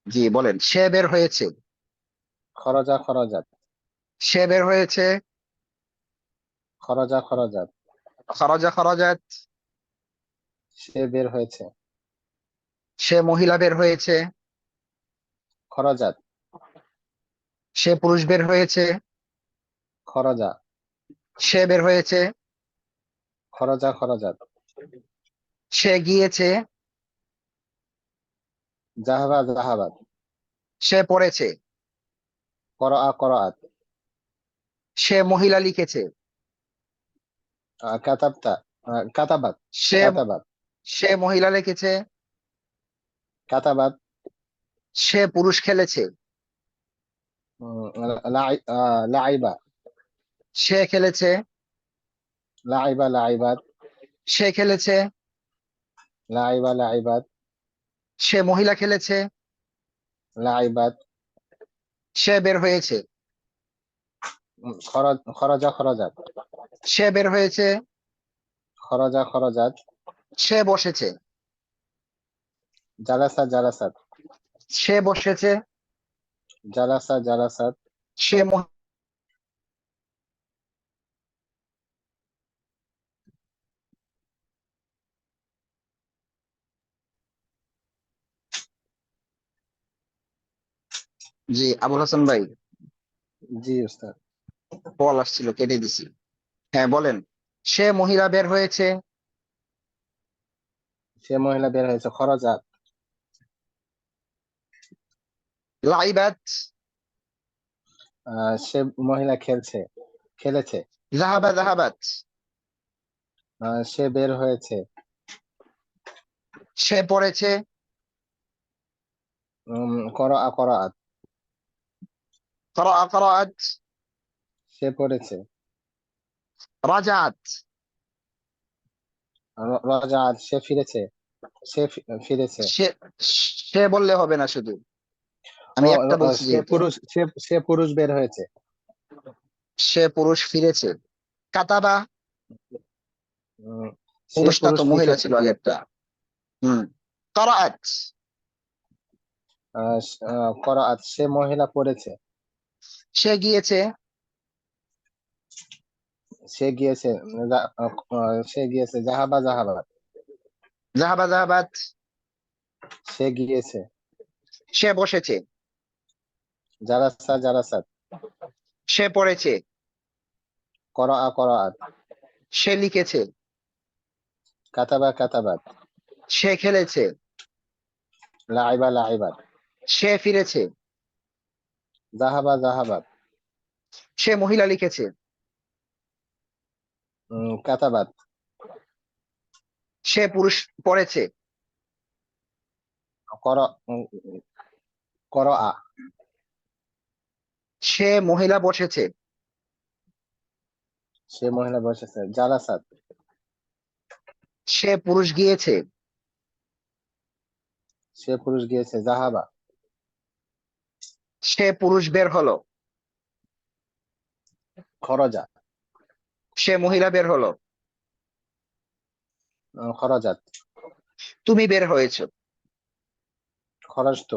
জি বলেন, সে বের হয়েছে। খরজা খরজাত। সে বের হয়েছে। খরজা খরজাত। খরজা খরজাত। সে বের হয়েছে। সে মহিলা বের হয়েছে। খরজাত। সে পুরুষ বের হয়েছে। খরজা। সে বের হয়েছে। খরজা খরজাত। সে গিয়েছে। জাহাবা জাহাবাত। সে পড়েছে। করআ করআত। সে মহিলা লিখেছে। কাতাবতা। কাতাবাত। সে কাতাবাত। সে মহিলা লিখেছে। কাতাবাত। সে পুরুষ খেলেছে। লাইবা। সে খেলেছে। লাইবা লাইবাত। সে খেলেছে। লাইবা লাইবাত। সে মহিলা খেলেছে। লাইবাত। সে বের হয়েছে। খরজা খরজাত। সে বের হয়েছে। খরজা খরজাত। সে বসেছে। জালাসা জালাসাত। সে বসেছে। জালাসা জালাসাত। সে জি আবুল হাসান ভাই, জি উস্তাদ। কল আসছিল কেটে দিছি। হ্যাঁ বলেন, সে মহিলা বের হয়েছে। সে মহিলা বের হয়েছে। খরজাত। লাইবাত। সে মহিলা খেলছে, খেলেছে। জাহাবা জাহাবাত। সে বের হয়েছে। সে পড়েছে। করআ করআত। قرأ قرأت। সে পড়েছে। রাজাত। রাজাত। সে ফিরেছে। সে ফিরেছে। সে সে বললে হবে না শুধু, আমি একটা বলছি সে যেহেতু। পুরুষ, সে পুরুষ বের হয়েছে। সে পুরুষ ফিরেছে। কাতাবা। উম, সে পুরুষটা তো পুরুষ মহিলা লিখেছে। ছিল আগেরটা। হুম। قرأت। করআত। সে মহিলা পড়েছে। সে গিয়েছে। সে গিয়েছে। সে গিয়েছে। জাহাবা জাহাবা। জাহাবা জাহাবাত। সে গিয়েছে। সে বসেছে। জালাসা জালাসাত। সে পড়েছে। করআ করআত। সে লিখেছে। কাতাবা কাতাবাত। সে খেলেছে। লাইবা লাইবাত। সে ফিরেছে। জাহাবা জাহাবাত। সে মহিলা লিখেছে। কাতাবাত। সে পুরুষ পড়েছে। কর করআ। সে মহিলা বসেছে। সে মহিলা বসেছে। জালাসাত। সে পুরুষ গিয়েছে। সে পুরুষ গিয়েছে। জাহাবা। সে পুরুষ বের হলো। খরজা। সে মহিলা বের হলো। খরজাত। তুমি বের হয়েছো। খরজত।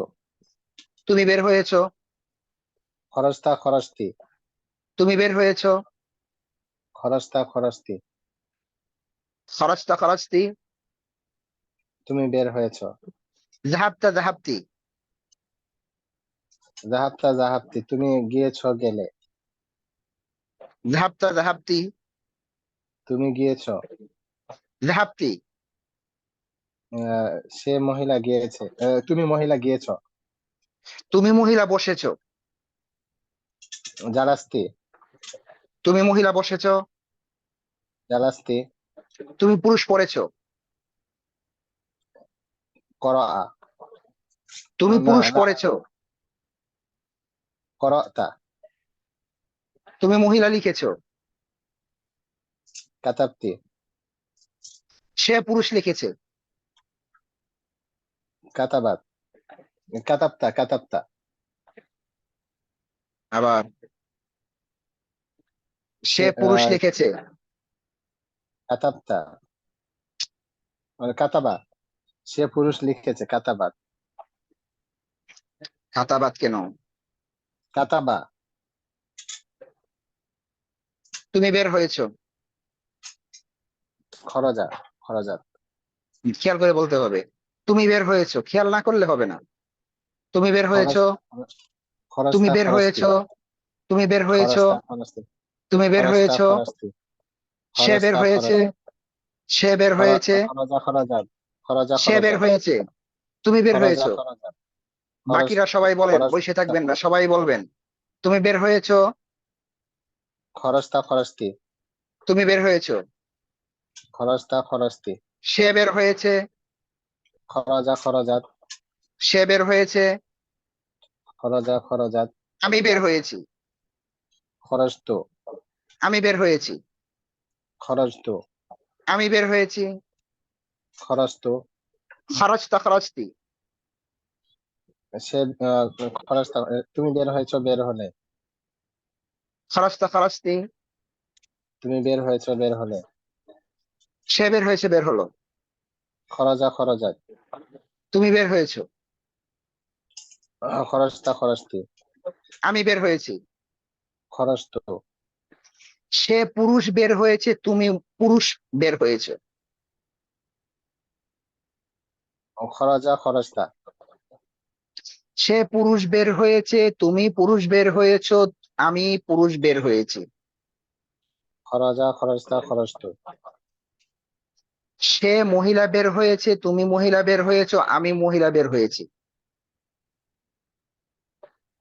তুমি বের হয়েছো। খরজতা খরজতি। তুমি বের হয়েছো। খরজতা খরজতি। খরচটা খরচতি। তুমি বের হয়েছো। জাহাবতা জাহাবতি। জাহাবতা জাহাবতি। তুমি গিয়েছো গেলে। জাহাবতা জাহাবতি। তুমি গিয়েছো। জাহাবতি। আহ, সে মহিলা গিয়েছে। তুমি মহিলা গিয়েছো। তুমি মহিলা বসেছো। জালাস্তি। তুমি মহিলা বসেছো। জালাস্তি। তুমি পুরুষ পড়েছো। করআ। তুমি না পুরুষ না। পড়েছো। করতা। তুমি মহিলা লিখেছো। কাতাবতি। সে পুরুষ লিখেছে। কাতাবাত। কাতাবতা কাতাবতা। আবার সে সে পুরুষ লিখেছে। কাতাবতা মানে কাতাবা। সে পুরুষ লিখেছে। কাতাবাত। কাতাবাত কেন? কাতাবা। তুমি বের হয়েছো। খরজা। খরজাত। খেয়াল করে বলতে হবে। তুমি বের হয়েছো, খেয়াল না করলে হবে না। তুমি বের খরজ। হয়েছো। তুমি খরস্তা বের খরস্তি। হয়েছো। তুমি বের হয়েছো। খরস্তা খরস্তি। তুমি বের খরস্তা হয়েছো। খরস্তি। সে বের খরস্তা হয়েছে। খরস্তি। সে বের হয়েছে। খরজা খরজাত। খরজা সে বের খরজাত। হয়েছে। তুমি বের খরজা হয়েছো। খরজাত। খরস। বাকিরা সবাই বলেন, বসে খরস্তা। থাকবেন না, সবাই বলবেন। তুমি বের হয়েছো। খরস্তা খরস্তি। তুমি বের হয়েছো। খরস্তা খরস্তি। সে বের হয়েছে। খরজা খরজাত। সে বের হয়েছে। খরজা খরজাত। আমি বের হয়েছি। খরস্তু। আমি বের হয়েছি। খরস্তু। আমি বের হয়েছি। খরস্তু। খরচতা খরচতি। সে খরস্তা। তুমি বের হয়েছো, বের হলে। খরচতা খরচতি। তুমি বের হয়েছো, বের হলে। সে বের হয়েছে, বের হলো। খরজা খরজাত। তুমি বের হয়েছো। খরস্তা খরস্তি। আমি বের হয়েছি। খরস্তু। সে পুরুষ বের হয়েছে, তুমি পুরুষ বের হয়েছে। খরজা খরস্তা। সে পুরুষ বের হয়েছে, তুমি পুরুষ বের হয়েছো। আমি পুরুষ বের হয়েছি। খরজা খরস্তা খরস্তু। সে মহিলা বের হয়েছে, তুমি মহিলা বের হয়েছো, আমি মহিলা বের হয়েছি।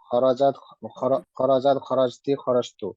খরজাত। খরজাত খরস্তি খরস্তু।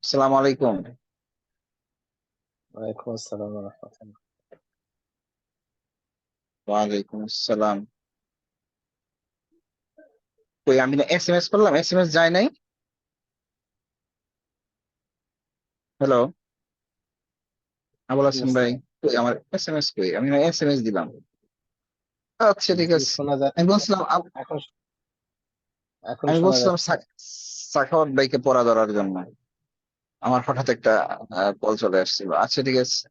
আসসালামু আলাইকুম। ওয়ালাইকুম আসসালাম ওয়া রাহমাতুল্লাহ। ওয়ালাইকুম আসসালাম। কই আমি না এসএমএস করলাম, এসএমএস যায় নাই। হ্যালো, আবুল জি হাসান ভাই। ওস্তাদ। কই আমার এসএমএস কই? আমি না এসএমএস দিলাম। আচ্ছা ঠিক জি আছে। শোনা যায়। আমি বলছিলাম এখন এখন আমি শোনা বলছিলাম যাচ্ছে। সাখাওয়াত ভাইকে পড়া ধরার জন্য আমার হঠাৎ একটা কল চলে আসছিল। আচ্ছা ঠিক আছে,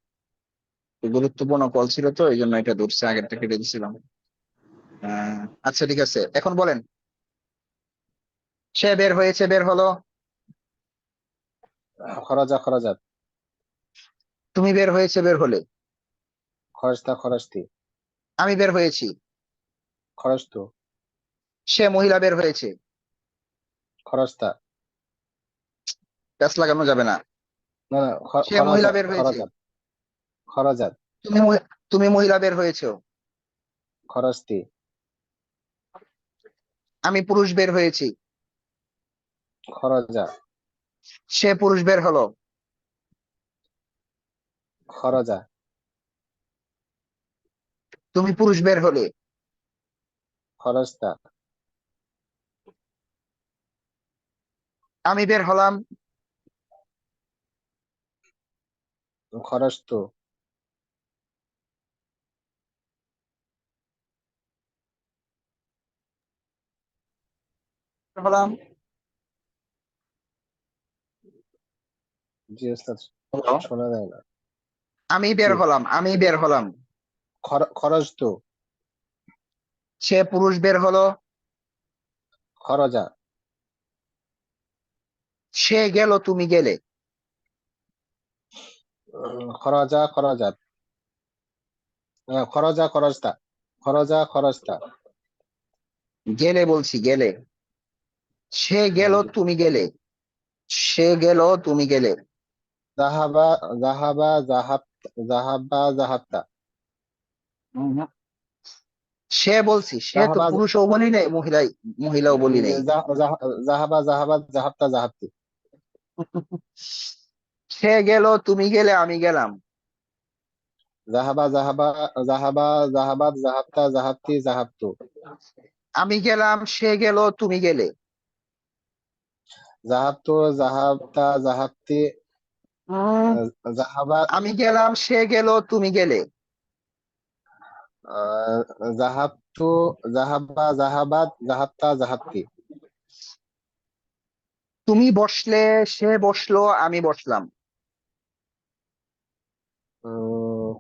গুরুত্বপূর্ণ কল ছিল তো এই জন্য এটা ধরছে, আগেরটা কেটে দিছিলাম। আহ, আচ্ছা ঠিক আছে, এখন বলেন। সে বের হয়েছে, বের হলো। খরাজা খরাজাত। তুমি বের হয়েছে, বের হলে। খরস্তা খরস্তি। আমি বের হয়েছি। খরস্তু। সে মহিলা বের হয়েছে। খরস্তা। প্যাঁচ লাগানো যাবে না। না না, সে মহিলা খরাজা বের হয়েছে। খরাজাত। খরাজাত। তুমি মহিলা বের হয়েছো। খরস্তি। আমি পুরুষ বের হয়েছি। খরজা। সে পুরুষ বের হলো। খরজা। তুমি পুরুষ বের হলে। খরস্তা। আমি বের হলাম। খরস্তু। বের হলাম। জি ওস্তাদ। হলো। শোনা যায় না। আমি জি। বের হলাম, আমি বের হলাম। খরস্তু। সে পুরুষ বের হলো। খরজা। সে গেল, তুমি গেলে। খরজা খরজাত। খরজা খরস্তা। খরজা খরস্তা। গেলে বলছি, গেলে। সে গেল, জি। তুমি গেলে। সে গেল, তুমি গেলে। জাহাবা জাহাবা জাহাব জাহাবা জাহাবতা। হুম। সে বলছি, সে তো জাহাবা পুরুষও বলি নাই, মহিলাও বলি নাই। জাহাবা জাহাবাত জাহাবতা জাহাবতি। সে গেল, তুমি গেলে, আমি গেলাম। জাহাবা জাহাবা জাহাবা জাহাবাত জাহাবতা জাহাবতি জাহাবতু। আমি গেলাম, সে গেল, তুমি গেলে। জাহাবতু জাহাবতা জাহাবতি। উম, জাহাবা আমি গেলাম, সে গেল, তুমি গেলে। জাহাবতু জাহাবা জাহাবাত জাহাবতা জাহাবতি। তুমি বসলে, সে বসলো, আমি বসলাম।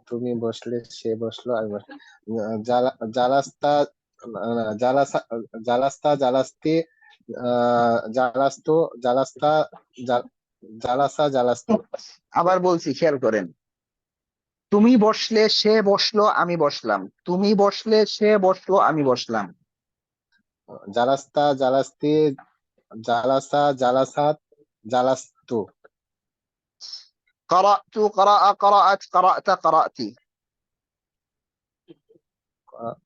তুমি বসলে সে বসলো আমি বসলাম। জালাস্তা জালাসা জালাস্তা জালাস্তি। জালাস্তু জালাস্তা জা- জালাসা জালাস্তু। আবার বলছি, খেয়াল করেন। তুমি বসলে, সে বসলো, আমি বসলাম। তুমি বসলে, সে বসলো, আমি বসলাম। জালাস্তা জালাস্তি জালাসা জালাসাত জালাস্তু। قرأت، قرأ، قرأت، قرأت، قرأت।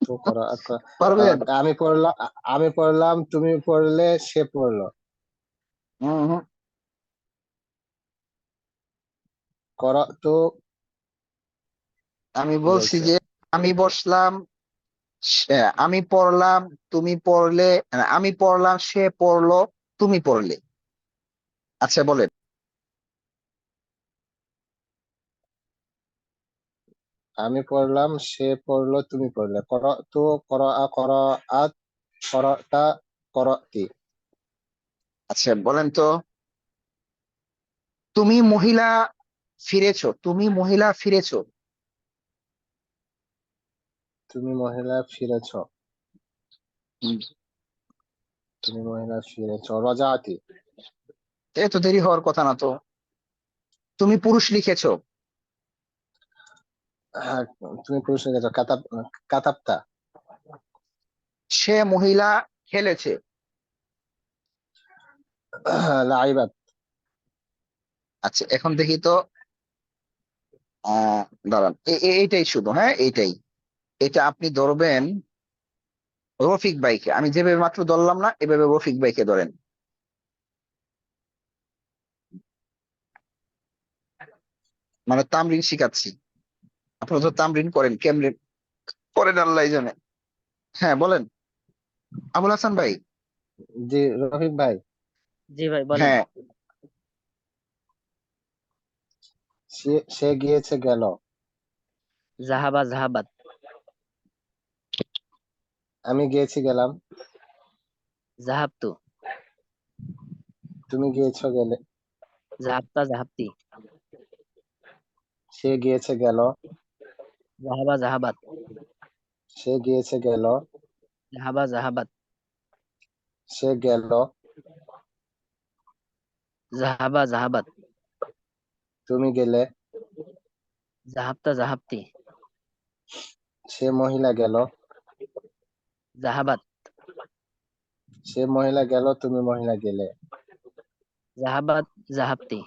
তো করা পারবেন? আমি পড়লাম আমি পড়লাম তুমি পড়লে সে পড়লো। হুম। করা তো আমি কি বলছি বলছে? যে আমি বসলাম, আমি পড়লাম, তুমি পড়লে, আমি পড়লাম, সে পড়লো, তুমি পড়লে। আচ্ছা বলেন। আমি পড়লাম সে পড়লো তুমি পড়লে। তো করা আত করতা করতি। আচ্ছা বলেন তো, তুমি মহিলা ফিরেছো, তুমি মহিলা ফিরেছো। তুমি মহিলা ফিরেছ। হুম, তুমি মহিলা ফিরেছ রজাতি। এত দেরি হওয়ার কথা না তো। তুমি পুরুষ লিখেছো। হ্যাঁ, তুমি পুরুষ লিখেছ কাতাপ্তা। সে মহিলা খেলেছে। লাইবাত। আচ্ছা এখন দেখি তো। আহ দাঁড়ান, এইটাই শুধু, হ্যাঁ এইটাই। এটা আপনি ধরবেন রফিক ভাইকে, আমি যেভাবে মাত্র ধরলাম না, এভাবে রফিক ভাইকে ধরেন। মানে তামরিন শিখাচ্ছি। আপনারা তো তামরিন করেন, কেমনে করেন আল্লাহ জানে। হ্যাঁ বলেন আবুল হাসান ভাই। জি রফিক ভাই। জি ভাই বলেন। হ্যাঁ সে সে গিয়েছে গেল। জাহাবা জাহাবাত। আমি গিয়েছি গেলাম। জাহাবতু। তুমি গিয়েছো গেলে। জাহাবতা জাহাবতি। সে গিয়েছে গেল। জাহাবা জাহাবাত। সে গিয়েছে গেল। জাহাবা জাহাবাত। সে গেল। জাহাবা জাহাবাত। তুমি গেলে। জাহাবতা জাহাবতি। সে মহিলা গেল। জাহাবাত। সে মহিলা গেল, তুমি মহিলা গেলে। জাহাবাত জাহাবতি।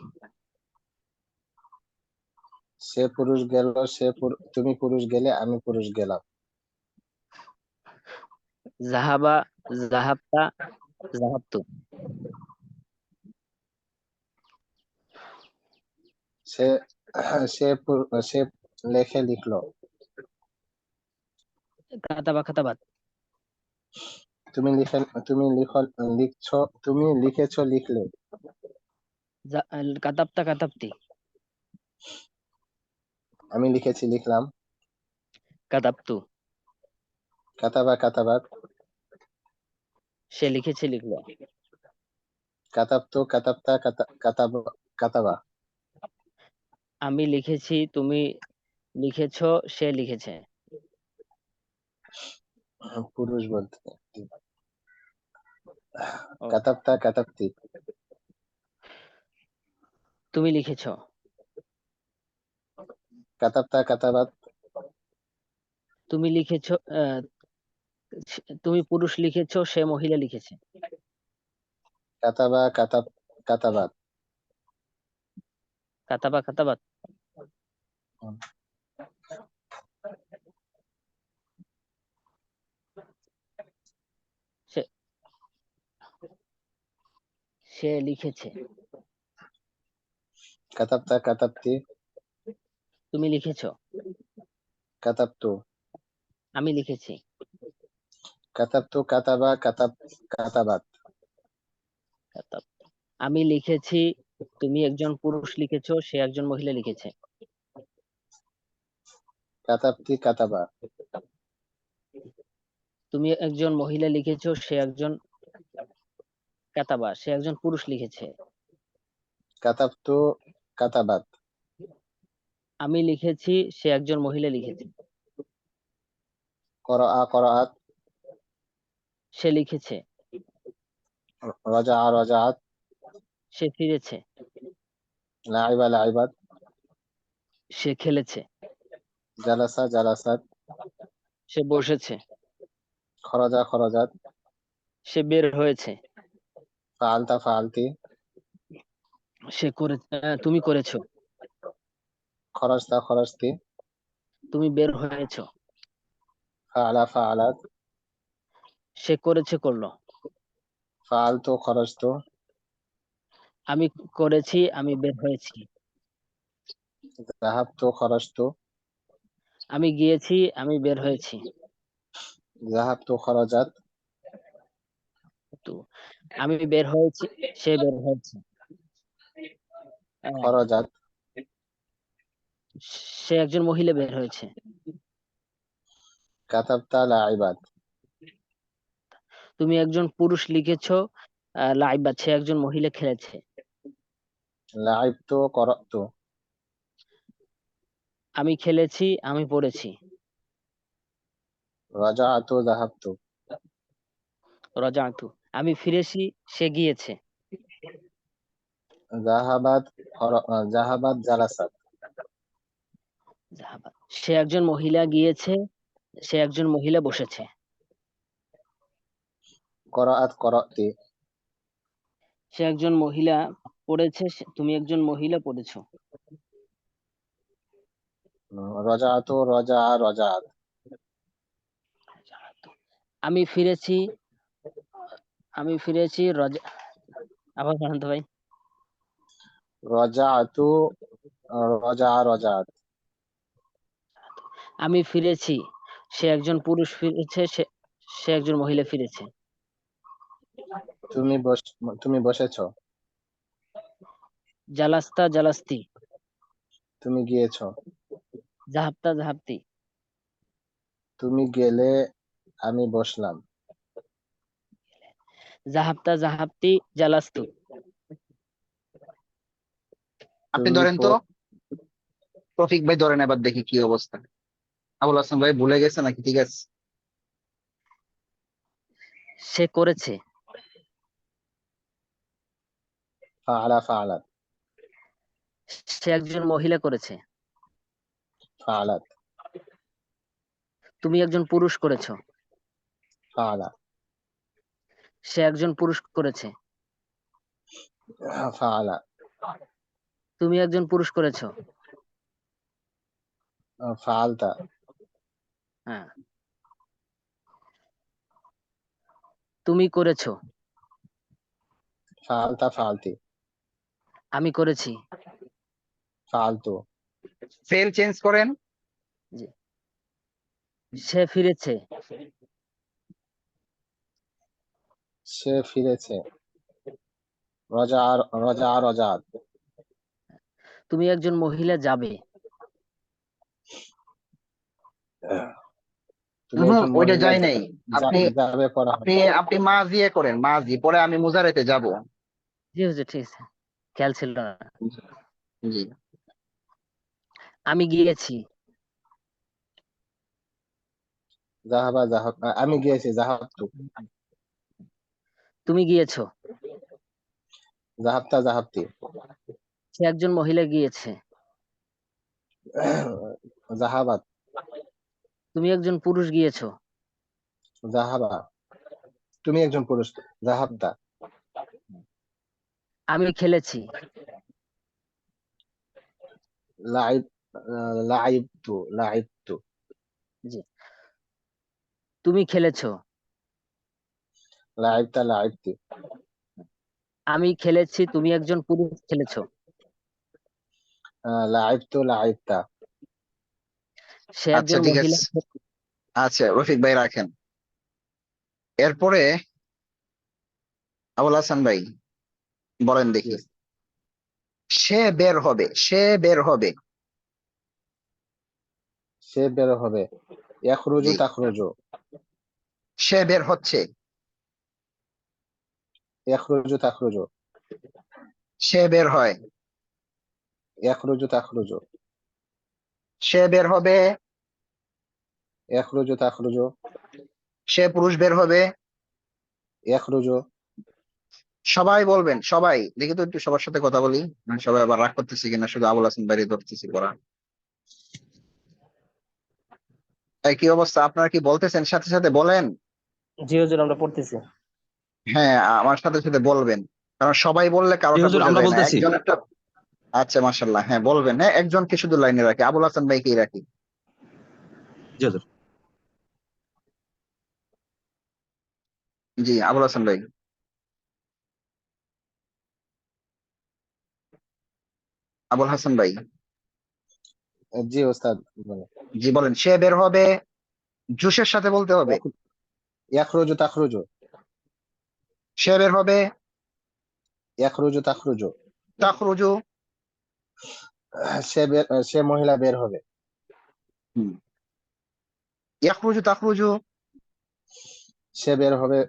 সে পুরুষ গেল। তুমি পুরুষ গেলে, আমি পুরুষ গেলাম। জাহাবা জাহাবতা জাহাবতু। সে সে লেখে লিখলো। কাতাবা খাতাবাত। তুমি লিখে তুমি লিখো লিখছো তুমি লিখেছো লিখলে। কাতাবতা কাতাবতি। আমি লিখেছি লিখলাম। কাতাবতু। কাতাবা কাতাবাত। সে লিখেছে লিখলো। কাতাবতু কাতাবতা কাতাবা। আমি লিখেছি, তুমি লিখেছো, সে লিখেছে। পুরুষ বলতে। ও, কাতাবতা কাতাবতি। তুমি লিখেছো। কাতাবতা কাতাবাত। তুমি লিখেছো, তুমি পুরুষ লিখেছো, সে মহিলা লিখেছে। কাতাবা কাতাবাত। কাতাবা খাতাবাত। সে সে লিখেছে। কাতাবতা কাতাবতি। তুমি লিখেছো। কাতাবতু। আমি লিখেছি। কাতাবতু কাতাবাত। কাতাব। আমি লিখেছি, তুমি একজন পুরুষ লিখেছো, সে একজন মহিলা লিখেছে। কাতাবতি কাতাবা। তুমি একজন মহিলা লিখেছো, সে একজন কাতাবা, সে একজন পুরুষ লিখেছে। কাতাবতু কাতাবাত। আমি লিখেছি, সে একজন মহিলা লিখেছে। করাআত। সে লিখেছে। রাজাআত। সে ফিরেছে। লাইবাত। সে খেলেছে। জালাসাত। সে বসেছে। খরজাত। সে বের হয়েছে। ফাআলতি। সে করে, তুমি করেছো। খরজতি। তুমি বের হয়েছো। ফাআলাত। সে করেছে করলো। খরজতু। আমি করেছি, আমি বের হয়েছি। যাহাবতু খরজতু। আমি গিয়েছি, আমি বের হয়েছি। যাহাবতু খরজাত। তো আমি বের হয়েছি, সে বের হয়েছে। আহ, খরজাত। সে একজন মহিলা বের হয়েছে। কাতাবতা লাইবাত। তুমি একজন পুরুষ লিখেছো, লাইবাত, সে একজন মহিলা খেলেছে। লাইবতু করাতু। আমি খেলেছি, আমি পড়েছি। রাজাআতু যাহাবতু। রাজাতু। আমি ফিরেছি, সে গিয়েছে। জাহাবাত জাহাবাত জালাসাত। জাহাবাত। সে একজন মহিলা গিয়েছে, সে একজন মহিলা বসেছে। করাতি। সে একজন মহিলা পড়েছে, তুমি একজন মহিলা পড়েছো। রাজাআতু রাজাআত। আমি ফিরেছি, আমি ফিরেছি আবার বলেন তো ভাই। রাজাআতু রাজা রাজাত। আমি ফিরেছি, সে একজন পুরুষ ফিরেছে, সে একজন মহিলা ফিরেছে। তুমি বস তুমি বসেছো। জালাস্তা জালাস্তি। তুমি গিয়েছো। জাহাপ্তা জাহাপ্তি। তুমি গেলে, আমি বসলাম। জাহাপ্তা জাহাপ্তি জালাস্তু। আপনি তুমি ধরেন তো, রফিক ভাই ধরেন, এবার দেখি কি অবস্থা। আবুল হাসান ভাই ভুলে গেছে নাকি? ঠিক আছে। সে করেছে। ফাআলা ফাআলাত। সে একজন মহিলা করেছে। ফাআলাত। তুমি একজন পুরুষ করেছো। ফাআলা। সে একজন পুরুষ করেছে। ফাআলা। তুমি একজন পুরুষ করেছো। ফাআলতা। হ্যাঁ। তুমি করেছো। ফাআলতা ফাআলতি। আমি করেছি। ফাআলতু। ফেল চেঞ্জ করেন। জি। সে ফিরেছে। সে ফিরেছে। রাজা রাজাত। তুমি একজন মহিলা যাবে। তুমি একজন ওইটা মহিলা যায় নাই। আপনি যাবে পড়া আপনি হবে। আপনি মাজিয়ে করেন, মাজি পরে আমি মুজারেতে যাব। জি হুজুর, ঠিক আছে, খেয়াল ছিল না। জি। আমি গিয়েছি। জাহাব। আমি গিয়েছি। জাহাবতু। তুমি গিয়েছো। জাহাবতা জাহাবতি। সে একজন মহিলা গিয়েছে। জাহাবাত। তুমি একজন পুরুষ গিয়েছো। জাহাবা। তুমি একজন পুরুষ। জাহাবতা। আমি খেলেছি। লাইব। লাইবতু। জি। তুমি খেলেছো। লাইবতি। আমি খেলেছি, তুমি একজন পুরুষ খেলেছো। লাইবতা। সে আচ্ছা একজন ঠিক মহিলা। আছে। আচ্ছা রফিক ভাই রাখেন। এরপরে আবুল হাসান ভাই বলেন দেখি। সে বের হবে, সে বের হবে। সে বের হবে। ইয়াখরুজু জি। তাখরুজু। সে বের হচ্ছে। ইয়াখরুজু তাখরুজু। সে বের হয়। ইয়াখরুজু তাখরুজু। সে বের হবে। ইয়াখরুজু তাখরুজু। সে পুরুষ বের হবে। ইয়াখরুজু। সবাই বলবেন, সবাই দেখি তো একটু সবার সাথে কথা বলি। মানে সবাই আবার রাগ করতেছে কিনা, শুধু আবুল হাসান বাইরে ধরতেছি পড়া। এই কি অবস্থা, আপনারা কি বলতেছেন? সাথে সাথে বলেন। জি হুজুর, আমরা পড়তেছি। হ্যাঁ, আমার সাথে সাথে বলবেন, কারণ সবাই বললে জি কারোটা হুজুর, বোঝা আমরা যায় না, বলতেছি। একজন একটা। আচ্ছা মাশাল্লাহ, হ্যাঁ বলবেন। হ্যাঁ, একজনকে শুধু লাইনে রাখি, আবুল হাসান ভাইকেই রাখি। জি হুজুর। জি আবুল হাসান ভাই। আবুল হাসান ভাই। জি ওস্তাদ বলেন। জি বলেন। সে বের হবে, জোশের সাথে বলতে হবে। ইয়াখরুজু তাখরুজু। সে বের হবে। ইয়াখরুজু তাখরুজু। তাখরুজু। সে মহিলা বের হবে। হুম। ইয়াখরুজু তাখরুজু। সে বের হবে।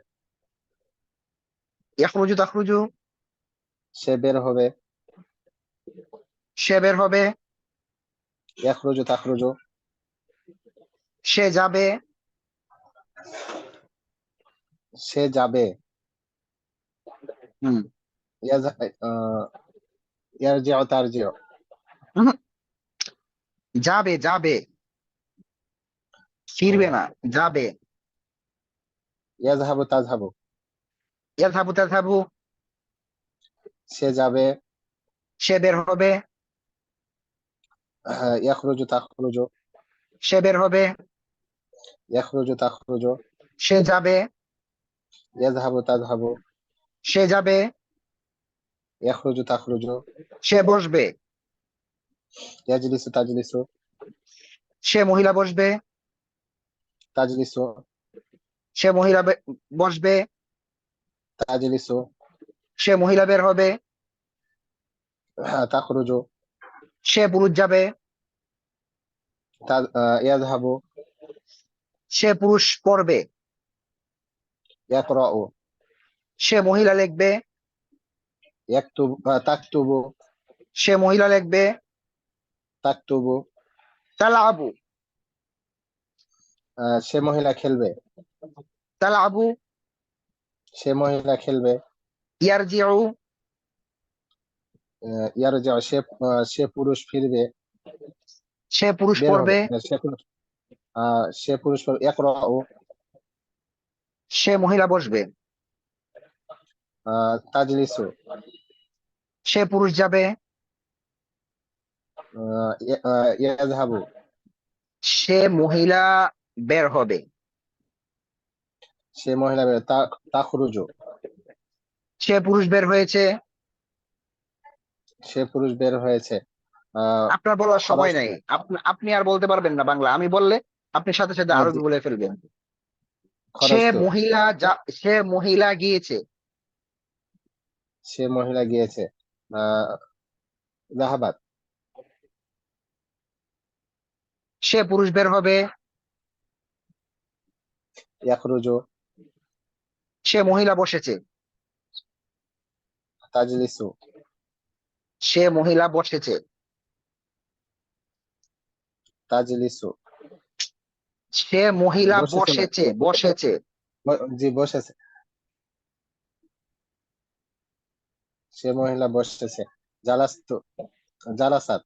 ইয়াখরুজু তাখরুজু। সে বের হবে। সে বের হবে। ইয়াখরুজু তাখরুজু। সে যাবে। সে যাবে। হুম। ইয়াজ- আহ, ইয়ারজিউ তারজিউ। উহুম, যাবে যাবে, ফিরবে না, যাবে। ইয়াজহাবু তাজহাবু। ইয়াযহাবু তাযহাবু। সে যাবে। সে বের হবে। ইয়াখরুজু তাখরুজু। সে বের হবে। ইয়াখরুজু তাখরুজু। সে যাবে। ইয়াজহাবু তাজহাবু। সে যাবে। ইয়াখরুজু তাখরুজু। সে বসবে। ইয়াজলিসু তাজলিসু সে মহিলা বসবে, তাজলিসু সে মহিলা বসবে, তাজলিসু সে মহিলা বের হবে, তাখরুজু সে পুরুষ যাবে, ইয়াযহাবু সে পুরুষ পড়বে, ইয়াকরাউ সে মহিলা লিখবে, তাকতুবু সে মহিলা লিখবে, তাকতুবু তালাবু, সে মহিলা খেলবে, তালাবু, সে মহিলা খেলবে, ইয়ারজিউ, ইয়ারজাউ সে পুরুষ ফিরবে, সে পুরুষ বের হবে, পড়বে, সে পুরুষ পড়বে, ইয়াকরাউ সে মহিলা বসবে, তাজলিসু সে পুরুষ যাবে, ইয়াযহাবু সে মহিলা বের হবে, সে মহিলা তাখরুজু সে পুরুষ বের হয়েছে। সে পুরুষ বের হয়েছে, আপনার বলার সময় নাই, খরজতু আপনি আর বলতে পারবেন না বাংলা, আমি বললে আপনি সাথে সাথে আরবি বলে ফেলবেন। সে খরজতু মহিলা সে মহিলা গিয়েছে, সে মহিলা গিয়েছে, যাহাবাত সে পুরুষ বের হবে, ইয়াখরুজু সে মহিলা বসেছে, তাজলিসু সে মহিলা বসেছে, তাজলিসু সে মহিলা বসেছে না, বসেছে, বসেছে, জি বসেছে, সে মহিলা বসেছে, জালাস্তু জালাসাত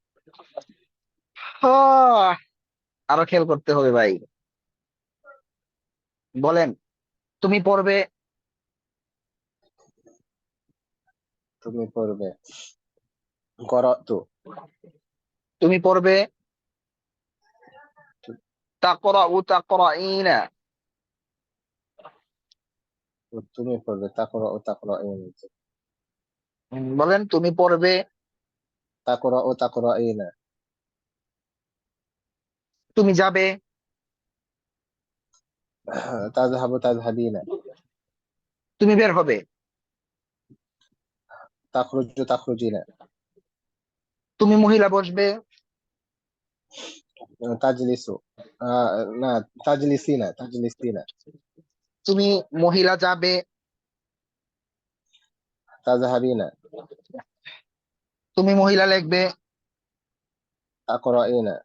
আহ, আরো খেয়াল করতে হবে ভাই। বলেন, তুমি পড়বে, তুমি পড়বে, করতু তুমি পড়বে, তাকরাউ তাকরাইনা, তুমি পড়বে, তাকরাউ তাকরাইন বলেন তুমি পড়বে, তাকরাউ তাকরাইনা তুমি যাবে, তাযহাবু তাযহাবিনা তুমি বের হবে, তাখরুজু তাখরুজিনা তুমি মহিলা বসবে, তাজলিসু না তাজলিসিনা তুমি মহিলা যাবে, তাযহাবিনা তুমি মহিলা লিখবে, তাকরাইনা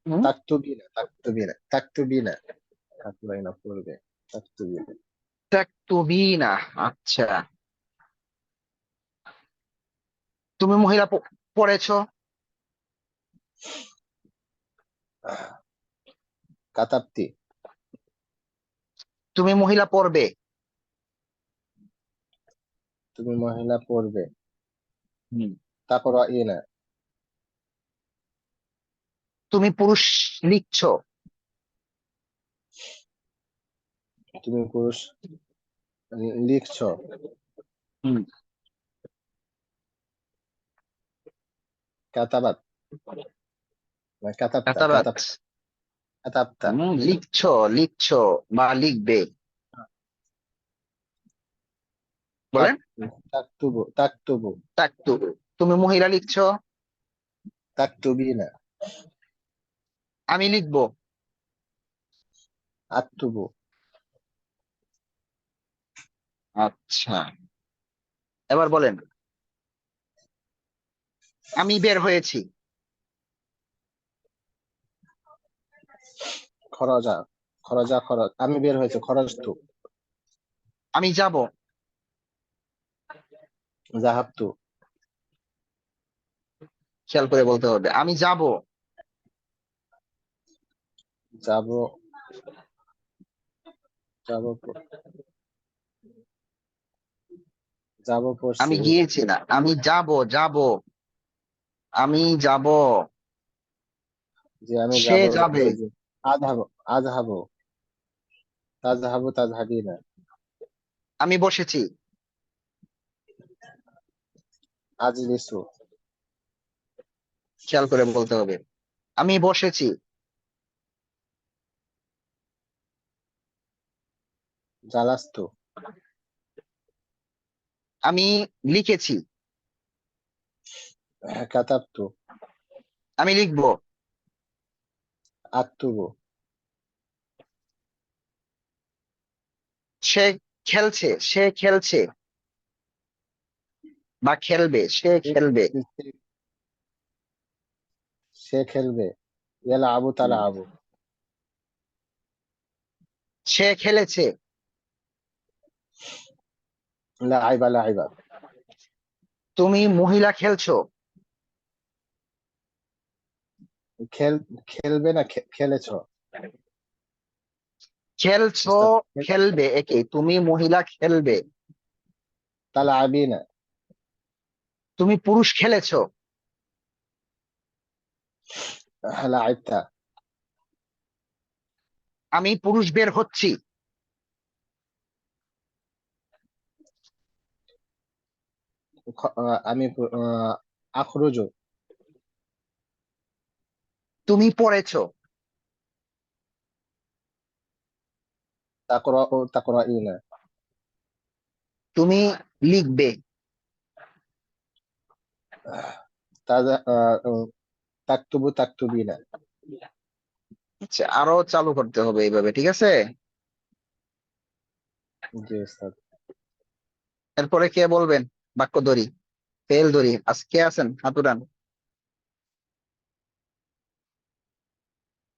হুম? তাকতুবিনা তাকরাইনা পড়বে, তাকতুবিনা তাকতুবিনা, আচ্ছা, তুমি মহিলা পড়েছো, কাতাবতি তুমি মহিলা পড়বে, তুমি মহিলা পড়বে, হুম। তাকরাইনা তুমি পুরুষ লিখছো, তুমি পুরুষ লিখছো, হুম। কাতাবাত কাতাবতা কাতাবাত, কাতাবতা লিখছো, লিখছো বা লিখবে, বলেন। তাকতুবু তাকতুবু, তুমি মহিলা লিখছো, তাকতুবিনা আমি লিখবো, আকতুবু আচ্ছা, এবার বলেন, আমি বের হয়েছি, খরজা খরজ আমি বের হয়েছে, খরজতু আমি যাব, যাহাবতু খেয়াল করে বলতে হবে, আমি যাব, যাব যাব যাব আমি পড়ছি, গিয়েছি না, আমি যাব, যাব, আমি যাব, যে আমি সে যাব, যাবে, যে আযহাবু আযহাবু তাযহাবু তাযহাবিনা আমি বসেছি, আজলিসু খেয়াল করে বলতে হবে। আমি বসেছি। জালাস্তু, আমি লিখেছি। কাতাবতু, আমি লিখবো। আক্তুবু, সে খেলছে। সে খেলছে বা খেলবে। সে খেলবে। সে খেলবে। ইয়ালাবু, হুম। তালাবু, সে খেলেছে। লাইবা, লাইবা, তুমি মহিলা খেলছো। খেল খেলবে না খেলেছ। খেলছো। উস্তাদ, খেলবে একই, তুমি মহিলা খেলবে। তালাবিনা, তুমি পুরুষ খেলেছো। লাইবতা, আমি পুরুষ বের হচ্ছি। আমি আখরুজু, তুমি পড়েছো। তাকরাউ, তাকরাইনা, তুমি লিখবে। তাজা, তাকতুবু, তাকতুবিনা। আচ্ছা, আরো চালু করতে হবে এইভাবে, ঠিক আছে? জি উস্তাদ। এরপরে কে বলবেন? বাক্য ধরি, ফেল ধরি। আজকে আছেন হাত উঠান।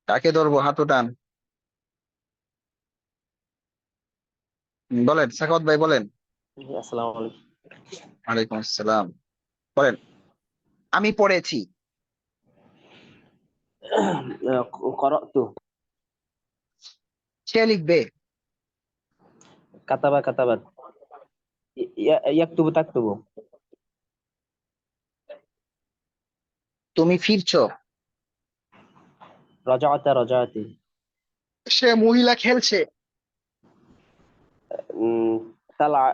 কাকে ধরবো? হাত উঠান। বলেন সাখাওয়াত ভাই, বলেন। জি, আসসালামু আলাইকুম। ওয়ালাইকুম আসসালাম। বলেন। আমি পড়েছি। করতু, সে লিখবে। কাতাবা কাতাবাত, ইয়াকতুবু তাকতুবু, তুমি ফিরছো। রাজাআতা রাজাআতি, সে মহিলা খেলছে। উম, তালা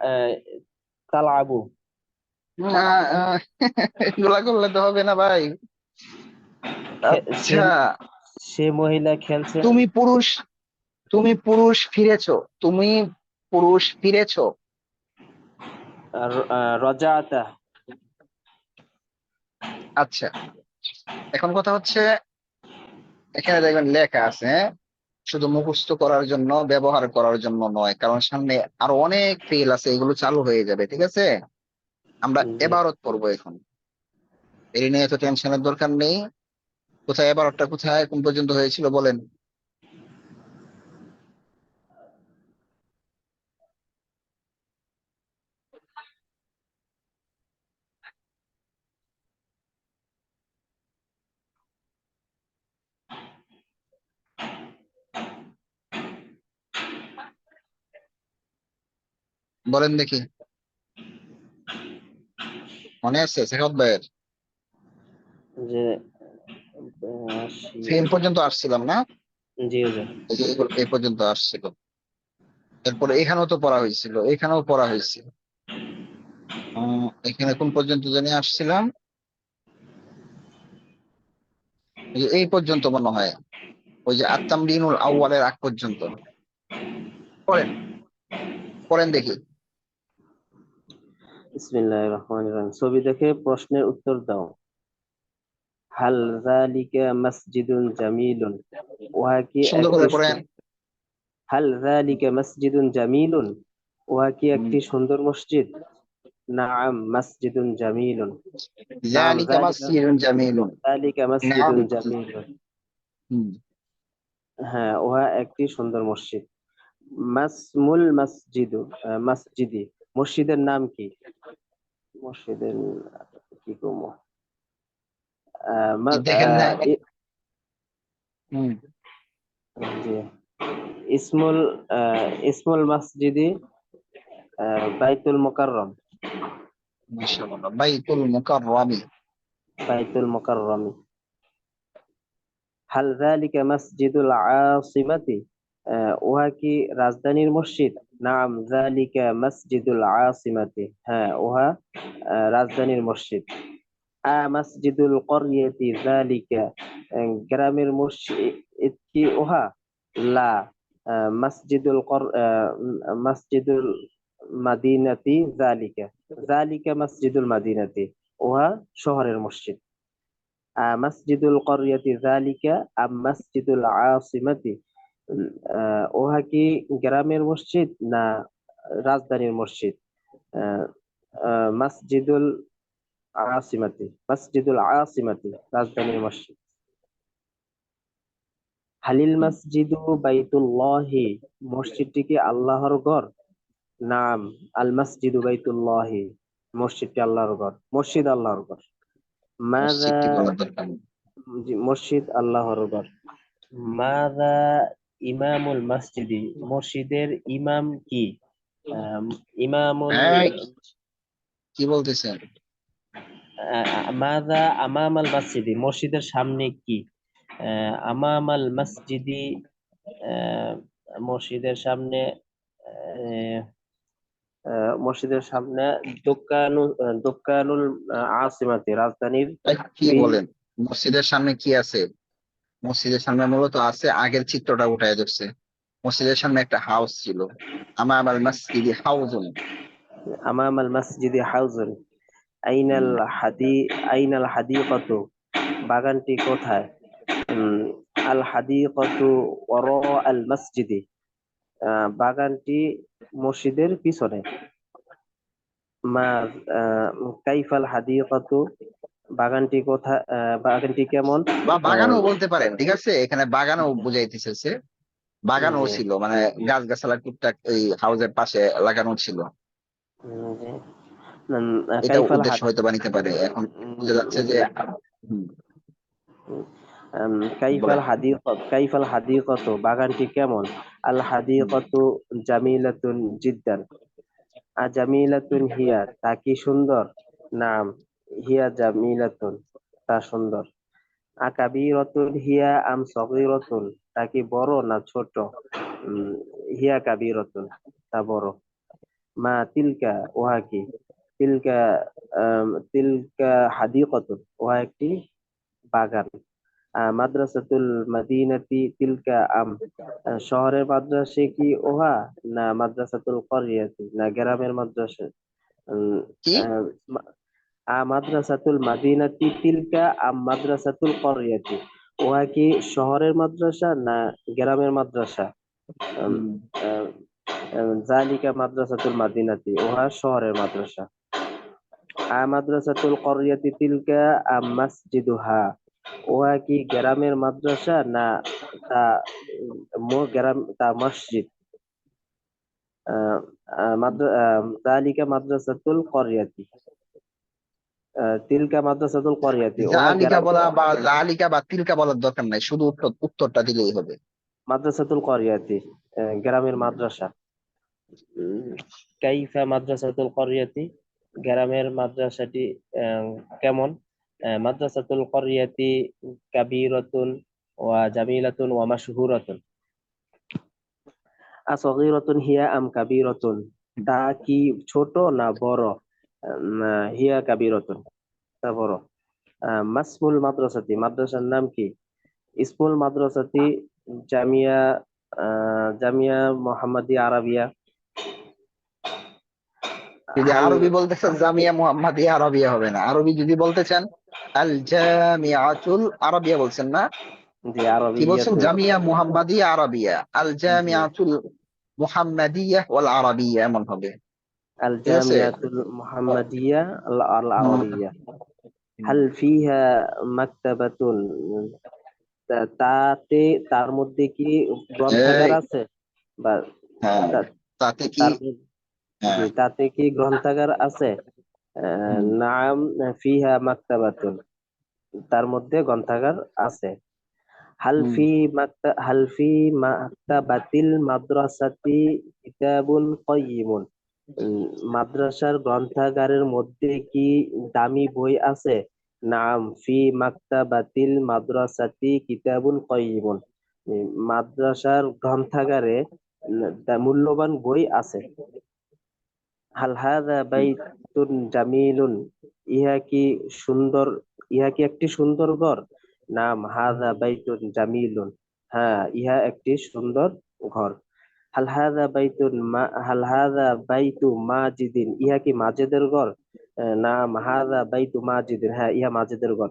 তালাবু, আহ, আহ, এগুলা করলে তো হবে না ভাই। সে আচ্ছা। সে মহিলা খেলছে। তুমি পুরুষ। তুমি পুরুষ ফিরেছো। তুমি পুরুষ ফিরেছো। রাজাআতা, আচ্ছা, এখন কথা হচ্ছে, এখানে দেখবেন লেখা আছে, হ্যাঁ? শুধু মুখস্থ করার জন্য, ব্যবহার করার জন্য নয়, কারণ সামনে আরো অনেক ফেল আছে, এগুলো চালু হয়ে যাবে, ঠিক আছে? আমরা জি এবারত পড়বো এখন। এই নিয়ে এত টেনশনের দরকার নেই। কোথায় এবারতটা, কোথায় কোন পর্যন্ত হয়েছিল বলেন? বলেন দেখি। মনে আছে শেখাত ভাইয়ের? যে ফেল পর্যন্ত আসছিলাম না? জি হুজুর। এই যে এই পর্যন্ত আসছিল। এরপরে এখানেও তো পড়া হয়েছিল, এখানেও পড়া হয়েছিল। এখানে কোন পর্যন্ত জানি আসছিলাম? এই পর্যন্ত মনে হয়। ওই যে আত্মামরিনুল আউয়ালের আগ পর্যন্ত। পড়েন। পড়েন দেখি। বিসমিল্লাহির রহমানির রহিম। ছবি দেখে প্রশ্নের উত্তর দাও। হাল যালিকা মসজিদুন জামিলুন, উহা কি সুন্দর একটি করে পড়েন। হাল যালিকা মসজিদুন জামিলুন, উহা কি হুম। একটি সুন্দর মসজিদ? নাআম মসজিদুন জামিলুন, নাআম যালিকা যালিকা মাসজিদুন জামিলুন। যালিকা নাম। মসজিদুন জামিলুন, হুম। হ্যাঁ উহা একটি সুন্দর মসজিদ। মাসমুল মসজিদু, মসজিদি, মসজিদের নাম কি? মসজিদের কি কম, দেখেন না? হুম। জি, ইসমুল ইসমুল মসজিদি বাইতুল মুকাররম, মাশাআল্লাহ, বাইতুল মুকাররমি। বাইতুল মুকাররমি। হাল যালিকা মসজিদুল আসিমাতি, উহা কি রাজধানীর মসজিদ? নাম যালিকা মসজিদুল আসিমাতি, হ্যাঁ উহা রাজধানীর মসজিদ। মাসজিদুল করিয়াতি যালিকা, গ্রামের মসজিদ কি উহা? লা, মাসজিদুল মাদিনাতি যালিকা, যালিকা মাসজিদুল মাদিনাতি, উহা শহরের মসজিদ। মাসজিদুল করিয়াতি যালিকা আম মাসজিদুল আসিমাতি, উহা কি গ্রামের মসজিদ না রাজধানীর মসজিদ? আহ, মাসজিদুল আসিমাতি রাজধানীর মসজিদ। হালিল মাসজিদু বাইতুল্লাহি, মসজিদটি কি আল্লাহর ঘর? নাম, আল মাসজিদু বাইতুল্লাহি, মসজিদটি আল্লাহর ঘর, মসজিদ আল্লাহর ঘর। মাযা, মসজিদটি বলার দরকার নেই। জি, মসজিদ আল্লাহর ঘর। মাযা ইমামুল মসজিদি, মসজিদের ইমাম কি? আম, ইমামুল হ্যাঁ, কি বলতেছেন? মাযা আমামাল মসজিদি, মসজিদের সামনে কি? আমামাল মসজিদি, আহ, মসজিদের সামনে, আহ, মসজিদের সামনে দোকানুল আসিমাতি, রাজধানীর। কি ফি, বলেন? মসজিদের সামনে কি আছে? মসজিদের সামনে মূলত আছে, আগের চিত্রটা উঠায় ধরছে। মসজিদের সামনে একটা হাউস ছিল। আমার মসজিদি হাউজুন। আমামাল মসজিদি হাউজুন। হুম। আইনাল হাদি আইনাল হাদিকাতু, বাগানটি কোথায়? উম, আল হাদিকাতু ওয়ারা আল মসজিদি, বাগানটি মসজিদের পিছনে। মা আহ, কাইফাল হাদিকাতু, বাগানটি কোথায়, বাগানটি কেমন? বা আহ, বাগানও বলতে পারেন, ঠিক আছে, এখানে বাগানও বুঝাইতেছে সে। বাগানও জি, ছিল, মানে গাছ গাছালা টুকটাক এই হাউসের পাশে লাগানো ছিল। জি। এটা কাইফাল উদ্দেশ্য হাদ হয়তো বা নিতে পারে, এখন বোঝা যাচ্ছে যে জি। হুম, কাইফাল বলেন। হাদিকত, কাইফাল হাদিকত, বাগানটি কেমন? আল হুম। হাদিকতু জামিলাতুন জিদ্দান, জামিলাতুন হিয়া, তা কি সুন্দর? নাম, হিয়া জামিলাতুন, তা সুন্দর। কাবীরাতুন হিয়া আম সগীরাতুন, তা কি বড় না ছোট? উম, হিয়া কাবীরাতুন, তা বড়। মা তিলকা, উহা কি? তিলকা, তিলকা হাদিকতুন, উহা একটি বাগান। মাদ্রাসাতুল মাদিনাতি তিলকা আম, শহরের মাদ্রাসা কি উহা? না মাদ্রাসাতুল করিয়াতি, না গ্রামের মাদ্রাসা? উম, কি? আহ, মা- মাদ্রাসাতুল মাদিনাতি তিলকা আম মাদ্রাসাতুল করিয়াতি, উহা কি শহরের মাদ্রাসা না গ্রামের মাদ্রাসা? উম, হুম। আহ, জালিকা মাদ্রাসাতুল মাদিনাতি, উহা শহরের মাদ্রাসা। মাদ্রাসাতুল করিয়াতি তিলকা আম মাসজিদুহা, উহা কি গ্রামের মাদ্রাসা না তা তা মসজিদ? যালিকা মাদ্রাসাতুল করিয়াতি, তিলকা মাদ্রাসাতুল করিয়াতি, উহা জালিকা গ্রাম। বলা বা জালিকা বা তিলকা বলার দরকার নাই, শুধু উত্তরটা দিলেই হবে। মাদ্রাসাতুল করিয়াতি, গ্রামের মাদ্রাসা। উম, কাইফা মাদ্রাসাতুল করিয়াতি, গ্রামের মাদ্রাসাটি কেমন? মাদ্রাসাতুল করিয়াতি কাবীরাতুন ওয়া জামিলাতুন ওয়া মাশহুরাতুন। আসগীরাতুন হিয়া আম কাবীরাতুন, তা কি ছোট না বড়? হিয়া কাবীরাতুন, তা বড়। মাসমুল মাদ্রাসাতি, মাদ্রাসার নাম কি? ইসমুল মাদ্রাসাতি জামিয়া, জামিয়া মোহাম্মদিয়া আরাবিয়া। যদি হাল, আরবি বলতে চান জামিয়া মুহাম্মাদিয়া আরবিয়া হবে না, আরবি যদি বলতে চান আল জামিআতুল আরবিয়া বলছেন না? জি কি বলছেন? আরবিয়াতুন, জামিয়া মুহাম্মাদিয়া আরবিয়া, আল জি জামিআতুল মুহাম্মাদিয়া ওয়াল আরবিয়া, এমন হবে। আল ঠিক আছে। জামিয়াতুল মুহাম্মাদিয়া আল আল হুম। আরাবিয়া। হাল ফিহা মাকতাবাতুন, তাতে, তার মধ্যে কি গ্রন্থাগার এই, আছে? বা হ্যাঁ, তা- তাতে কি? তার জি, হ্যাঁ। তাতে কি গ্রন্থাগার আছে? হুম। নাম, ফিহা মাকতাবাতুন, তার মধ্যে গ্রন্থাগার আছে। হুম। হালফি মাকতাবাতিল মাদ্রাসাতি কিতাবুন কাইয়িমুন, উম, মাদ্রাসার গ্রন্থাগারের মধ্যে কি দামি বই আছে? নাম, ফি মাকতাবাতিল মাদ্রাসাতি কিতাবুন কাইয়িমুন, মাদ্রাসার গ্রন্থাগারে মূল্যবান বই আছে। হাল হাযা বাইতুন জামিলুন, ইহা কি সুন্দর, ইহা কি একটি সুন্দর ঘর? নাম হাযা বাইতুন জামিলুন, হ্যাঁ ইহা একটি সুন্দর ঘর। হাল হাযা বাইতু মাজিদিন, ইহা কি মাজিদের ঘর? নাম হাযা বাইতু মাজিদিন, হ্যাঁ ইহা মাজিদের ঘর।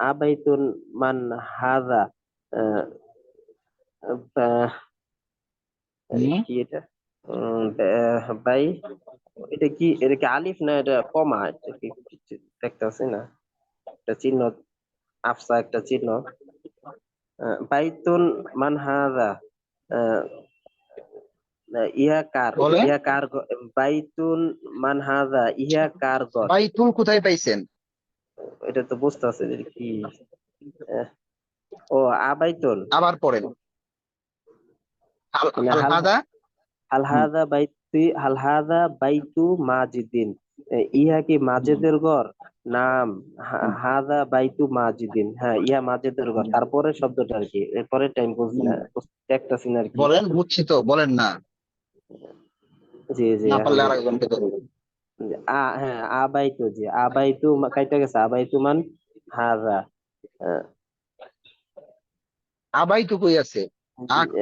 আবাইতুন মান হাযা, আহ, আহ, হুম, কি এটা? বাই, এটা কি আলিফ না এটা কমা? এটা কি দেখতেছি না, একটা চিহ্ন, আফসা একটা চিহ্ন। বাইতুন মান হাযা, আহ, ইহা কার? বলেন। ইহা কার বাইতুন মান হাযা, ইহা কার ঘর? বাইতুল কোথায় পাইছেন? এটা তো বুঝতেছে কি। আহ, ও আবাইতুন, আবার পড়েন। আল মানে আল হাল হাদা। হাল হুম, হাযা বাইতি, হাল হাযা বাইতু মাজিদিন, ইহা কি হুম, মাজিদের ঘর? নাম হুম, হাযা বাইতু মাজিদিন, হ্যাঁ ইহা মাজিদের ঘর। হুম, তারপরে শব্দটা আর কি, এরপরে টাইম বলছি হুম। না, দেখতেছি না আর কি। বলেন, বুঝছি তো, বলেন না। জি জি না এখন পারলে আরেকজনকে ধরুন। হ্যাঁ আবাইতু, জি আবাইতু কাইটা গেছে, আবাইতু মান হাযা। আহ, আবাই তো কই আছে? জি আ-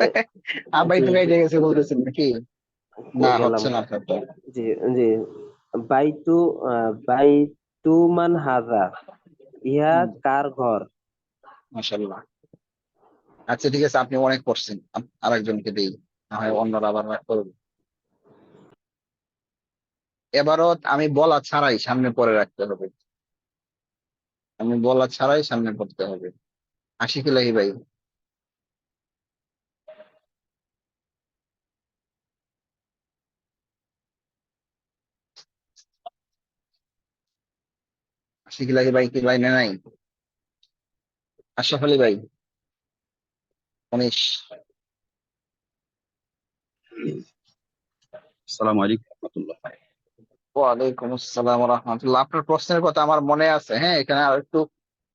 আবাই জি তো জি, গাইতে গেছে বলতেছেন নাকি? না, কই গেলাম হচ্ছে না গা। আপনারটা। জি জি, বাইতু, বাইতু মান হাযা, ইহা হুম, কার ঘর? মাশাআল্লাহ। আচ্ছা ঠিক আছে, আপনি অনেক পড়ছেন, আরেকজনকে দিই, না হয় অন্যরা আবার রাগ করবে। এবারও আমি বলা ছাড়াই সামনে পরে রাখতে হবে। আমি বলা ছাড়াই সামনে পড়তে হবে। আশিক ইলাহি ভাই। আশিক ইলাহি ভাই কি লাইনে নাই? আশরাফ আলী ভাই, উনিশ। আসসালামু আলাইকুম রহমতুল্লাহ। ওয়ালাইকুম আসসালাম রহমতুল্লাহ। আপনার প্রশ্নের কথা আমার মনে আছে, হ্যাঁ, এখানে আর একটু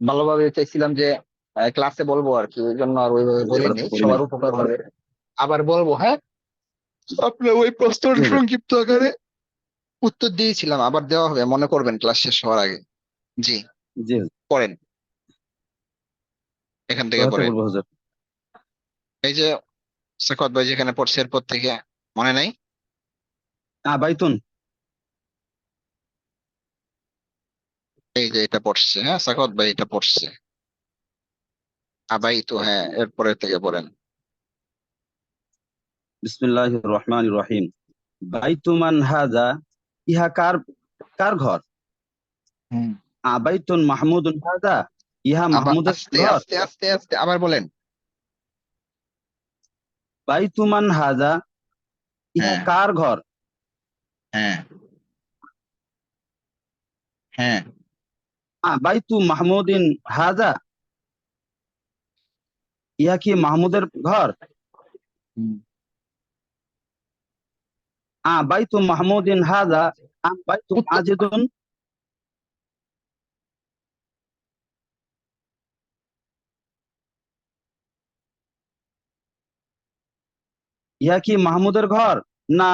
ভালোভাবে চাইছিলাম যে ক্লাসে বলবো আর কি, ওই জন্য আর ওইভাবে জি, এবার বলিনি, বলেন। সবার উপকার হবে। আবার বলবো, হ্যাঁ। আপনি ওই জি প্রশ্নটা হুজুর। সংক্ষিপ্ত আকারে উত্তর দিয়েছিলাম, আবার দেওয়া হবে, মনে করবেন ক্লাস শেষ হওয়ার আগে। জি, জি হুজুর। পড়েন, এখান থেকে কোথা থেকে পড়েন। বলবো হুজুর? এই যে সাখাওয়াত ভাই যেখানে পড়ছে এরপর থেকে, মনে নাই? বাইতুন। এই যে এটা পড়ছে, হ্যাঁ, সাখাওয়াত ভাই এটা পড়ছে। আবাই তো, হ্যাঁ, এরপরের থেকে পড়েন। বিসমিল্লাহির রহমানির রহিম। বাইতুমান হাজা, ইহা কার, কার ঘর? হুম। আবাইতুন মাহমুদুন হাজা, ইহা আবার মাহমুদের আস্তে ঘর। আস্তে আস্তে আস্তে আবার বলেন। বাইতুমান হাজা, ইহা হ্যাঁ, কার ঘর? হ্যাঁ, হ্যাঁ। বাইতু মাহমুদিন হাজা, ইহা কি মাহমুদের ঘর? হুম। বাইতু মাহমুদিন হাজা, বাইতু উত্তর। আজিদুন, ইহা কি মাহমুদের ঘর না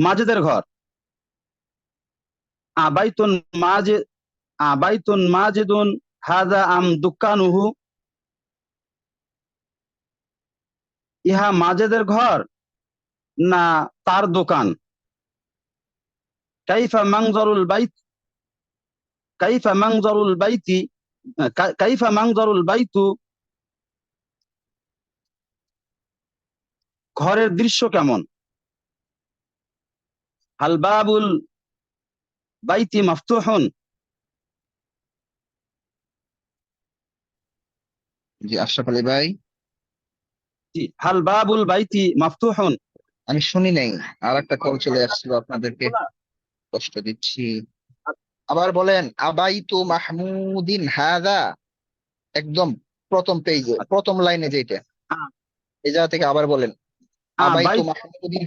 মাজেদের ঘর? বাইতুন মাজিদ, বাইতুন মাজিদুন হাজা দুক্কানুহু, ইহা মাজেদের ঘর না তার দোকান? কাইফা মানজারুল বাইত, কাইফা মানজারুল বাইতি, কাইফা মানজারুল বাইতু, ঘরের দৃশ্য কেমন? হাল বাবুল বাইতি মাফতুহুন, জি, আশরাফ আলী ভাই। হাল বাবুল বাইতি মাফতুহুন। আমি শুনি নাই, আর একটা কল চলে আসছিল, আপনাদেরকে কষ্ট দিচ্ছি। আবার বলেন, আবাইতু মাহমুদিন হাদা, একদম প্রথম পেজে প্রথম লাইনে যেটা, এই জায়গা থেকে আবার বলেন। আবাইতু বাইত, মাহমুদিন,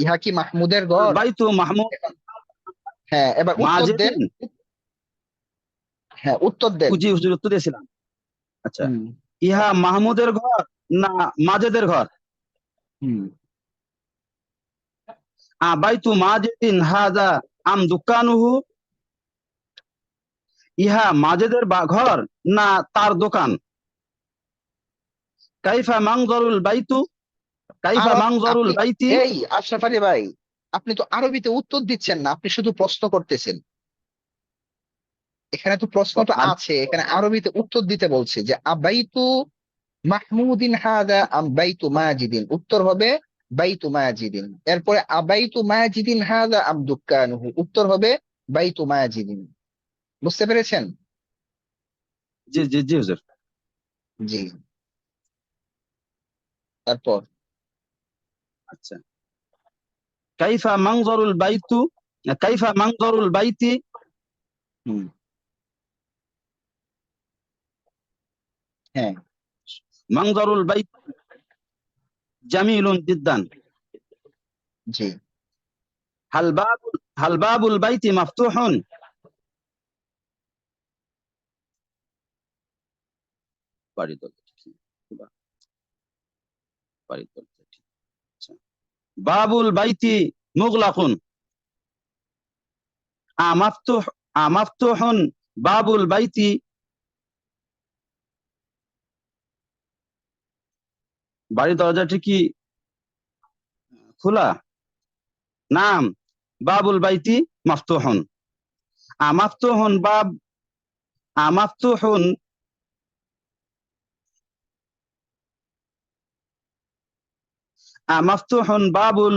ইহা কি মাহমুদের ঘর? বাইতু মাহমুদ এবার- হ্যাঁ, এবার উত্তর দেন। মাজেদিন। হ্যাঁ, উত্তর দেন। জি হুজুর, উত্তর দিয়েছিলাম। আচ্ছা, হুম, ইহা মাহমুদের ঘর না মাজেদের ঘর? হুম। বাইতু মাজেদিন হাজা দুক্কানুহু, ইহা মাজেদের ঘর না তার দোকান? কাইফা মানজারুল বাইতু, কাইফা আরব মানজারুল আপনি বাইতি। এই আশরাফ আলী ভাই, আপনি তো আরবিতে উত্তর দিচ্ছেন না, আপনি শুধু প্রশ্ন করতেছেন। এখানে তো প্রশ্নটা আছে, এখানে আরবিতে উত্তর দিতে বলছে যে আবাইতু মাহমুদিন হাদা আম বাইতু মাজিদিন, উত্তর হবে বাইতু মাজিদিন। এরপরে আবাইতু মাজিদিন হাদা আম দুক্কানুহু, উত্তর হবে বাইতু মাজিদিন। বুঝতে পেরেছেন? জি জি জি হুজুর। জি। তারপর আচ্ছা, কাইফা মানজারুল বাইতু, কাইফা মানজারুল বাইতি, হুম, হ্যাঁ, মানজারুল বাইত জামিলুন জিদ্দান। জি। হাল বাবুল, হাল বাবুল বাইতি মাফতুহুন। বাড়ি দরজা ঠিক, বাড়ি দরজা ঠিক। আচ্ছা, বাবুল বাইতি মুগলাকুন। আমাফতুহ, আমাফতুহুন বাবুল বাইতি, বাড়ির দরজাটি কি খোলা? নাম, বাবুল বাইতি মাফতুহুন। আমাফতুহুন বাব, আমাফতুহুন, আমাফতুহুন বাবুল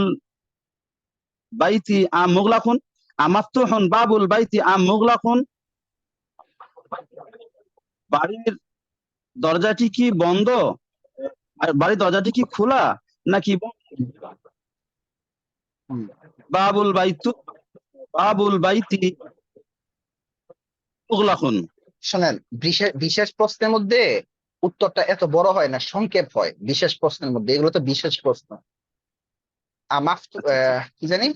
বাইতি আম মুগলাকুন। আমাফতুহুন বাবুল বাইতি আম মুগলাকুন। বাড়ির দরজাটি কি বন্ধ, আর বাড়ির দরজাটি কি খোলা নাকি বন্ধ? হুম। বাবুল বাইতু, বাবুল বাইতি মুগলাকুন। শোনেন, বিশেষ বিশেষ প্রশ্নের মধ্যে উত্তরটা এত বড় হয় না, সংক্ষেপ হয় বিশেষ প্রশ্নের মধ্যে, এগুলো তো বিশেষ প্রশ্ন। আমাফতু আচ্ছা আচ্ছা, কি জানি,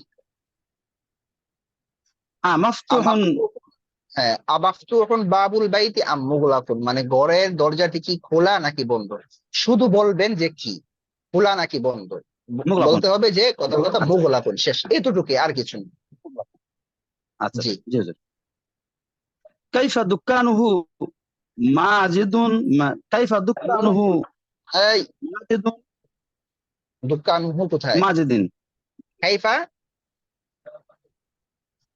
আমাফতুহুন, আমাফতু, হ্যাঁ, আবাফতু এখন বাবুল বাইতি আম মুগলাকুন, মানে ঘরের দরজাটি কি খোলা নাকি বন্ধ। শুধু বলবেন যে কি, খোলা নাকি বন্ধ। মুগলাকুন। বলতে হবে যে কথার কথা আচ্ছা মুগলাকুন, শেষ, এতটুকুই, আর কিছু না। আচ্ছা জি। আচ্ছা, জি হুজুর। কাইফা দুক্কানুহু মাজিদুন, কাইফা দুক্কানুহু এই মাজিদুন দোকান কোথায়? মাজিদিন। কাইফা,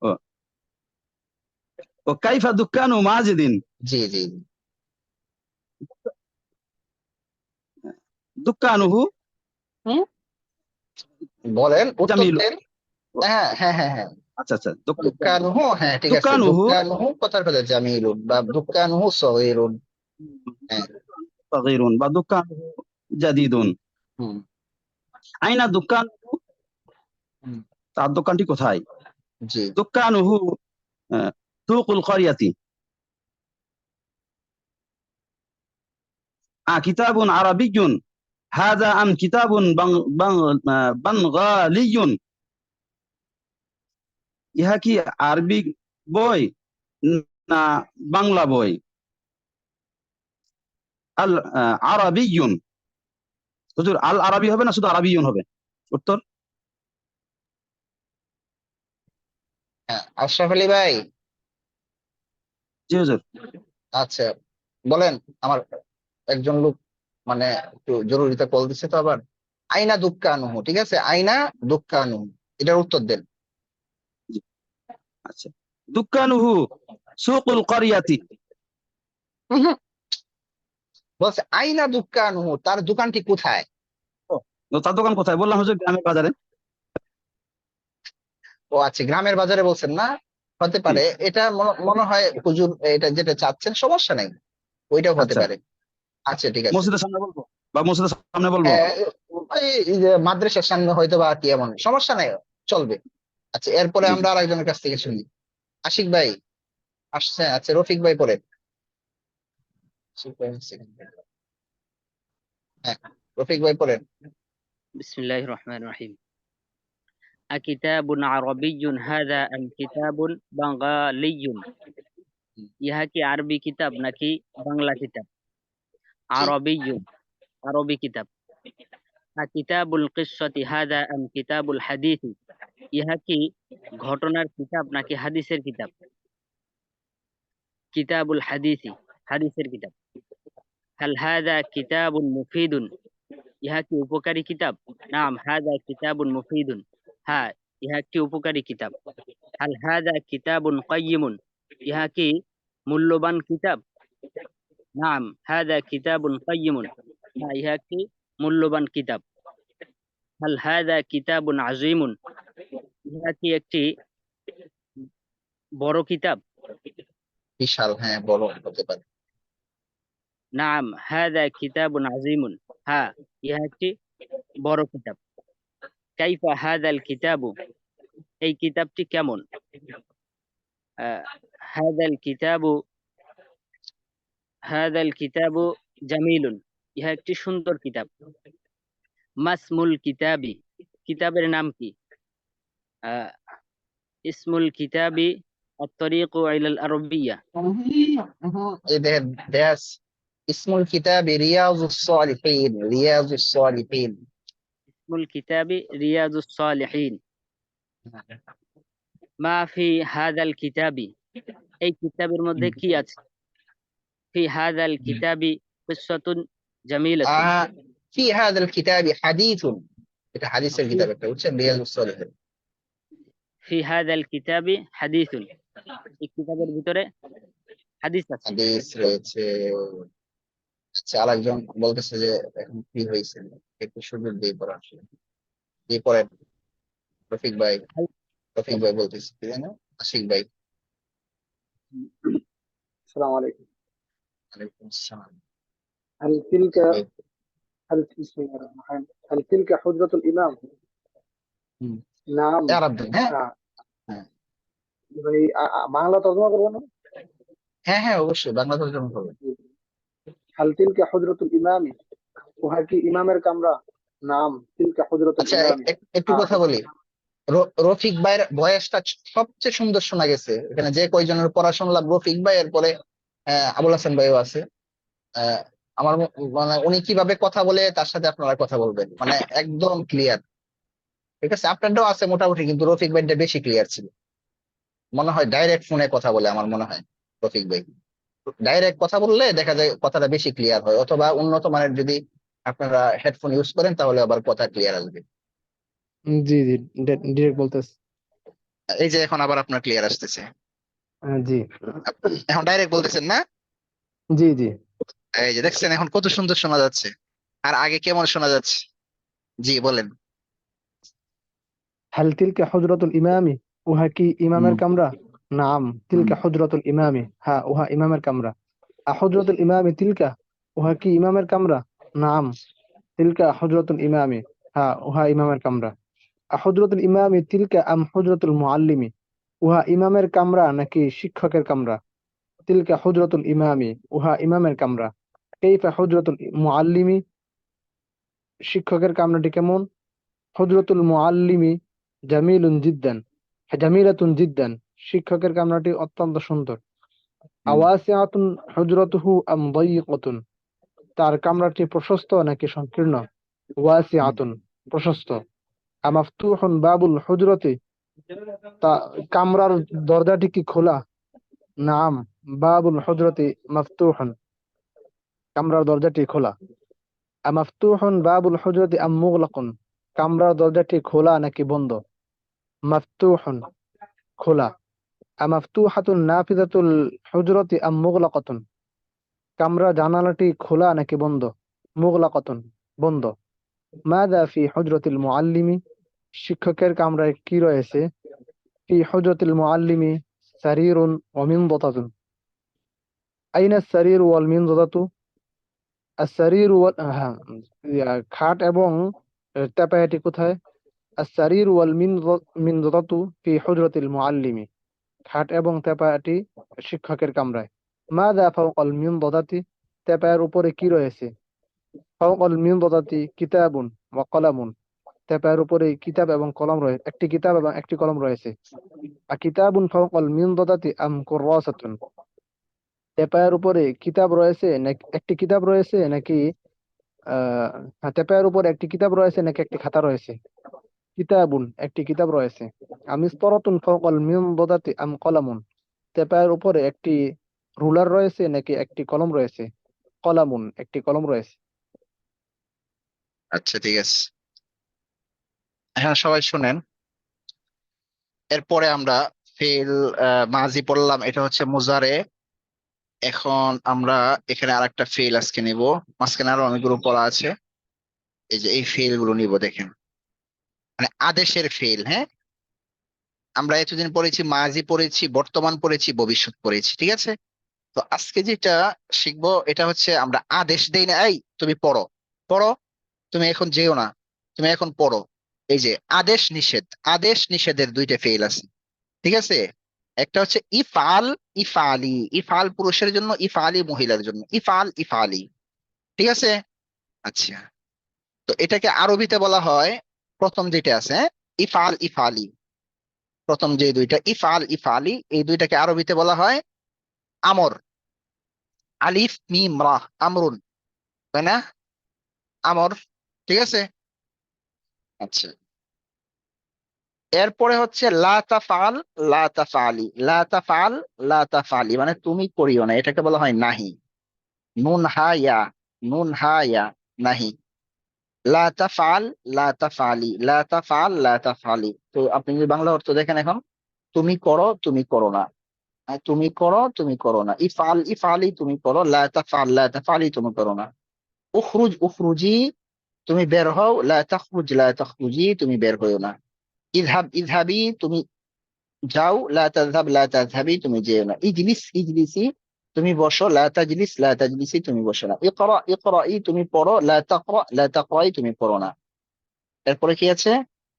ও, ও কাইফা দুক্কানু মাজিদিন। জি জি জি। দুক্কানুহু হুম, বলেন, উত্তর জামিল। দেন। হ্যাঁ হ্যাঁ হ্যাঁ হ্যাঁ, আচ্ছা আচ্ছা, দুক্কানুহু, হ্যাঁ ঠিক আছে, দুক্কানুহু দুক্কানুহু কথার কথা জামিলুন বা দুক্কানুহু সগীরুন। হ্যাঁ। সাগীরুন বা দুক্কানুহু জাদিদুন। হুম আইনা দুক্কান, হুম, তার দোকানটি কোথায়? জি। দুক্কানুহু সুকুল ক্বরিয়াতি। কিতাবুন আরাবিয়্যুন হাযা আম কিতাবুন বানগালিয়্যুন। ইহা কি আরবি বই না বাংলা বই? আল আরাবিয়্যুন, হুজুর আল আরাবি হবে না শুধু আরাবিয়্যুন হবে? উত্তর। হ্যাঁ, আশরাফ আলী ভাই, জি হুজুর। আচ্ছা বলেন। আমার একজন লোক মানে একটু জরুরিতে কল দিচ্ছে তো আবার। আইনা দুক্কানুহু, ঠিক আছে, আইনা দুক্কানুহু, এটার উত্তর দেন। জি, আচ্ছা, দুক্কানুহু সুকুল ক্বরিয়াতি। হুম, বলছে আইনা দুক্কানুহু, তার দোকানটি কোথায়। তো তার দোকান কোথায়? বললাম হুজুর গ্রামের বাজারে। ও আচ্ছা, গ্রামের বাজারে বলছেন না, হতে জি, পারে। এটা মনে হয় হুজুর এটা যেটা চাচ্ছেন, সমস্যা নেই, ওইটাও হতে আচ্ছা, পারে। আচ্ছা ঠিক আছে। মসজিদের সামনে বলবো বা মসজিদের সামনে বলবো? হ্যাঁ, এই যে মাদ্রাসার সামনে হয়তো বা কি, এমন সমস্যা নাই, চলবে। আচ্ছা, এরপরে জি জি। আমরা আরেকজনের কাছ থেকে শুনি। আশিক ভাই আসছে, আচ্ছা রফিক ভাই পড়েন। আশিক ভাই আসছে। হ্যাঁ, রফিক ভাই পড়েন। بسم الله الرحمن الرحيم. أكتاب عربي هذا أم كتاب بنغالي؟ ইহা কি আরবি কিতাব নাকি বাংলা কিতাব? জি। আরবিয়্যুন, আরবি কিতাব। কিতাবুল কিসসাতি হাদা আম কিতাবুল হাদিসি? ইহা কি ঘটনার কিতাব নাকি হাদিসের কিতাব? কিতাবুল হাদিসি, হাদিসের কিতাব। হাল হাযা কিতাবুন মুফিদুন, ইহা কি উপকারী কিতাব? নাম হাযা কিতাবুন মুফিদুন, হ্যাঁ ইহা একটি উপকারী কিতাব। হাল হাযা কিতাবুন কাইয়িমুন, ইহা কি মূল্যবান কিতাব? নাম হাযা কিতাবুন কাইয়িমুন, হ্যাঁ ইহা একটি মূল্যবান কিতাব। হাল হাযা কিতাবুন আযীমুন, ইহা কি একটি বড় কিতাব? বিশাল, হ্যাঁ বড় হতে পারে। নাম হাযা কিতাবুন আযীমুন, হ্যাঁ ইহা একটি বড় কিতাব। কাইফা হাযাল কিতাবু, এই কিতাবটি কেমন? আহ, হাযাল কিতাবু, হাযাল কিতাবু জামিলুন, ইহা একটি সুন্দর কিতাব। মাসমুল কিতাবি, কিতাবের নাম কি? আহ, ইসমুল কিতাবি আত-তরীকু ইলাল আরবিয়্যা, এই দেখেন দেয়াস, ইসমুল কিতাবি রিয়াজুস সালিহিন, রিয়াজুস সালিহিন। ইসমুল কিতাবি রিয়াজুস সালিহিন। মা ফি হাযাল কিতাবি, এই কিতাবের মধ্যে কি আছে? ফি হাযাল কিতাবি কিসসাতুন জামিলাতুন, আহ ফি হাযাল কিতাবি হাদিসুন, এটা হাদিসের কিতাব একটা, বুঝছেন, রিয়াজুস সালিহিন। ফি হাযাল কিতাবি হাদিসুন, এই কিতাবের ভিতরে হাদিস আছে। হাদিস রয়েছে। আচ্ছা, আরেকজন বলতেছে যে এখন ফ্রি হয়েছে, একটু সুযোগ দিয়ে পড়ার, দিয়ে পড়েন। রফিক ভাই, রফিক ভাই বলতেছে কি জানো, আশিক ভাই। السلام عليكم. ওয়ালাইকুম আসসালাম। هل تلك هل بسم الله الرحمن الرحيم. هل تلك حجرة الإمام؟ হুম, نعم. আরব দেন, হ্যাঁ হ্যাঁ মানে বাংলা তর্জমা করবো না? হ্যাঁ হ্যাঁ অবশ্যই বাংলা তর্জমা করবেন। হাল তিলকা হুজরাতুল ইমামি, উহা কি ইমামের কামরা? নাম তিলকা হুজরাতুল আচ্ছা, ইমামি। একটু কথা বলি। রফিক ভাইয়ের ভয়েসটা সবচেয়ে সুন্দর শোনা গেছে এখানে, যে কয়জনের পড়া শুনলাম রফিক ভাইয়ের পরে আবুল হাসান ভাইও আছে। আহ, আমার মানে উনি কিভাবে কথা বলে তার সাথে আপনারা কথা বলবেন, মানে একদম ক্লিয়ার। ঠিক আছে, আপনারটাও আছে মোটামুটি, কিন্তু রফিক ভাইটা বেশি ক্লিয়ার ছিল মনে হয়। ডাইরেক্ট ফোনে কথা বলে আমার মনে হয় রফিক ভাই, ডাইরেক্ট কথা বললে দেখা যায় কথাটা বেশি ক্লিয়ার হয়, অথবা উন্নত মানের যদি আপনারা হেডফোন ইউজ করেন তাহলে আবার কথা ক্লিয়ার আসবে। জি জি, ডিরেক্ট বলতেছে। এই যে এখন আবার আপনার ক্লিয়ার আসতেছে। জি এখন ডাইরেক্ট বলতেছেন না? জি জি। এই যে দেখছেন এখন কত সুন্দর শোনা যাচ্ছে, আর আগে কেমন শোনা যাচ্ছে। জি বলেন। হাল তিলকা হুজরাতুল ইমামি, উহা কি ইমামের হুম কামরা? নাম হুম তিলকা হুজরাতুল ইমামি, হ্যাঁ উহা ইমামের কামরা। হুজরাতুল ইমামি তিলকা, উহা কি ইমামের কামরা? নাম তিলকা হুজরাতুল ইমামি, হ্যাঁ উহা ইমামের কামরা। হুজরাতুল ইমামি তিলকা আম হুজরাতুল মুআল্লিমি, উহা ইমামের কামরা নাকি শিক্ষকের কামরা? তিলকা হুজরাতুল ইমামি, উহা ইমামের কামরা। কাইফা হুজরাতুল মুআল্লিমি, শিক্ষকের কামরাটি কেমন? হুজরাতুল মুআল্লিমি জামিলুন জিদ্দান, জামিলাতুন জিদ্দান, শিক্ষকের কামরাটি অত্যন্ত সুন্দর। হুম আওয়াসিআতুন হুজরাতুহু আম দায়িকাতুন, তার কামরাটি প্রশস্ত নাকি সংকীর্ণ? হুম ওয়াসিআতুন, প্রশস্ত। আমাফতুহুন বাবুল হুজরাতি, তা কামরার দরজাটি কি খোলা? নাম বাবুল হুজরাতি মাফতুহুন, কামরার দরজাটি খোলা। আমাফতুহুন বাবুল হুজরাতি আম মুগলাকুন, কামরার দরজাটি খোলা নাকি বন্ধ? মাফতুহুন, খোলা। আমাফতুহাতুন নাফিজাতুল হুজরাতি আম মুগলাকাতুন, কামরা জানালাটি খোলা নাকি বন্ধ? মুগলাকাতুন, বন্ধ। মাযা ফি হুজরাতিল মুআল্লিমি, শিক্ষকের কামরায় কি রয়েছে? ফি হুজরাতিল মুআল্লিমি সারিরুন ওয়া মিনদাতাতুন, আইনা সারির ওয়াল মিনদাতাতু? আস-সারির ওয়াল, হ্যাঁ, খাট এবং তেপায়াটি কোথায়? আস-সারির ওয়াল মিনদাতাতু ফি হুজরাতিল মুআল্লিমি, খাট এবং তেপায়াটি শিক্ষকের কামরায়। মাযা ফাওকাল মিনদাতাতি, তেপায়ার উপরে কি রয়েছে? ফাওকাল মিনদাতাতি কিতাবুন ওয়া কলামুন, তেপায়ার উপরে কিতাব এবং কলম রয়েছে, একটি কিতাব এবং একটি কলম রয়েছে। কিতাবুন ফাওকাল মিনদাদাতি আম কুররাসাতুন, তেপায়ার উপরে কিতাব রয়েছে নাকি একটি কিতাব রয়েছে নাকি তেপায়ার উপরে একটি কিতাব রয়েছে নাকি একটি খাতা রয়েছে? কিতাবুন, একটি কিতাব রয়েছে। আমিস্তরাতুন ফাওকাল মিনদাদাতি আম কলামুন, তেপায়ার উপরে একটি রুলার রয়েছে নাকি একটি কলম রয়েছে? কলামুন, একটি কলম রয়েছে। আচ্ছা ঠিক আছে, হ্যাঁ সবাই শুনেন। এরপরে আমরা ফেল মাজি পড়লাম, এটা হচ্ছে মুজারে। এখন আমরা এখানে আরেকটা ফেল আজকে নিব, মাঝখানে আরো অনেকগুলো পড়া আছে। এই যে এই ফেল গুলো নিব, দেখেন মানে আদেশের ফেল। হ্যাঁ, আমরা এতদিন পড়েছি মাজি পড়েছি, বর্তমান পড়েছি, ভবিষ্যৎ পড়েছি, ঠিক আছে। তো আজকে যেটা শিখবো এটা হচ্ছে আমরা আদেশ দেই না, এই তুমি পড়ো, পড়ো, তুমি এখন যেও না, তুমি এখন পড়ো। এই যে আদেশ নিষেধ, আদেশ নিষেধের দুইটা ফেল আছে, ঠিক আছে। একটা হচ্ছে ইফআল, ইফআলি। ইফআল পুরুষের জন্য, ইফআলি মহিলার জন্য। ইফআল, ইফআলি, ঠিক আছে। আচ্ছা, তো এটাকে আরবিতে বলা হয়, প্রথম যেটা আছে হ্যাঁ, ইফআল, ইফআলি, প্রথম যে দুইটা ইফআল, ইফআলি, এই দুইটাকে আরবিতে বলা হয় আমর। আলিফ মিম রা, আমরুন, তাই না? আমর, ঠিক আছে। আচ্ছা, এরপরে হচ্ছে লা তাফআল, লা তাফআলি। লা তাফআল, লা তাফআলি মানে তুমি করিও না, এটাকে বলা হয় নাহি। নুন হা ইয়া, নুন হা ইয়া, নাহি। লা তাফআল, লা তাফআলি, লা তাফআল, লা তাফআলি। তো আপনি যদি বাংলা অর্থ দেখেন এখন, তুমি করো, তুমি করো না। তুমি করো, তুমি করো না। ইফআল, ইফআলি, তুমি করো। লা তাফআল, লা তাফআলি, তুমি করো না। উখরুজ, উখরুজি, তুমি বের হও। লা তাখরুজ, লা তাখরুজি, তুমি বের হইও না। ইযহাব, ইযহাবি, তুমি যাও। লা তাযহাব, লা তাযহাবি, তুমি যেও না। ইজলিস, ইজলিসি, তুমি বসো। লা তাজলিস, লা তাজলিসি, তুমি বসো না। ইকরা, ইকরাই, তুমি পড়ো। লা তাকরা, লা তাকরাই, তুমি পড়ো না। এরপরে কি আছে?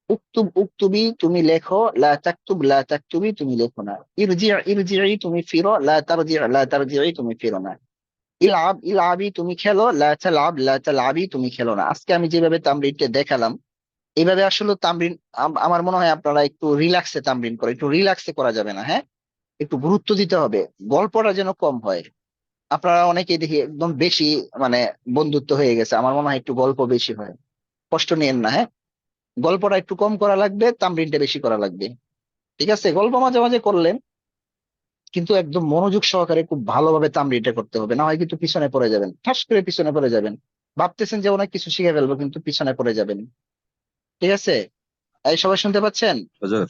উক্তুব, উক্তুবি, তুমি লেখো। লা তাকতুব, লা তাকতুবি, তুমি লেখো না। ইরজি, ইরজিই, তুমি ফিরো। লা তারজি, লা তারজিই, তুমি ফিরো না। ইলআব, ইলআবি, তুমি খেলো। লা তালআব, লা তালআবি, তুমি খেলো না। আজকে আমি যেভাবে তামরিনটা দেখালাম, এইভাবে আসলে তামরিন আমার মনে হয় আপনারা একটু রিল্যাক্সে তামরিন করে, একটু রিল্যাক্সে করা যাবে না, হ্যাঁ, একটু গুরুত্ব দিতে হবে। গল্পটা যেন কম হয়। আপনারা অনেকেই দেখি একদম বেশি মানে বন্ধুত্ব হয়ে গেছে, আমার মনে হয় একটু গল্প বেশি হয়। কষ্ট নিয়েন না, হ্যাঁ, গল্পটা একটু কম করা লাগবে, তামরিনটা বেশি করা লাগবে, ঠিক আছে। গল্প মাঝে মাঝে করলেন, কিন্তু একদম মনোযোগ সহকারে খুব ভালোভাবে তামরিনটা করতে হবে, না হয় কিন্তু পিছনে পড়ে যাবেন, ঠাস করে পিছনে পড়ে যাবেন। ভাবতেছেন যে অনেক কিছু শিখে ফেলবো, কিন্তু পিছনে পড়ে যাবেন, ঠিক আছে। এই সবাই শুনতে পাচ্ছেন? হুজুর,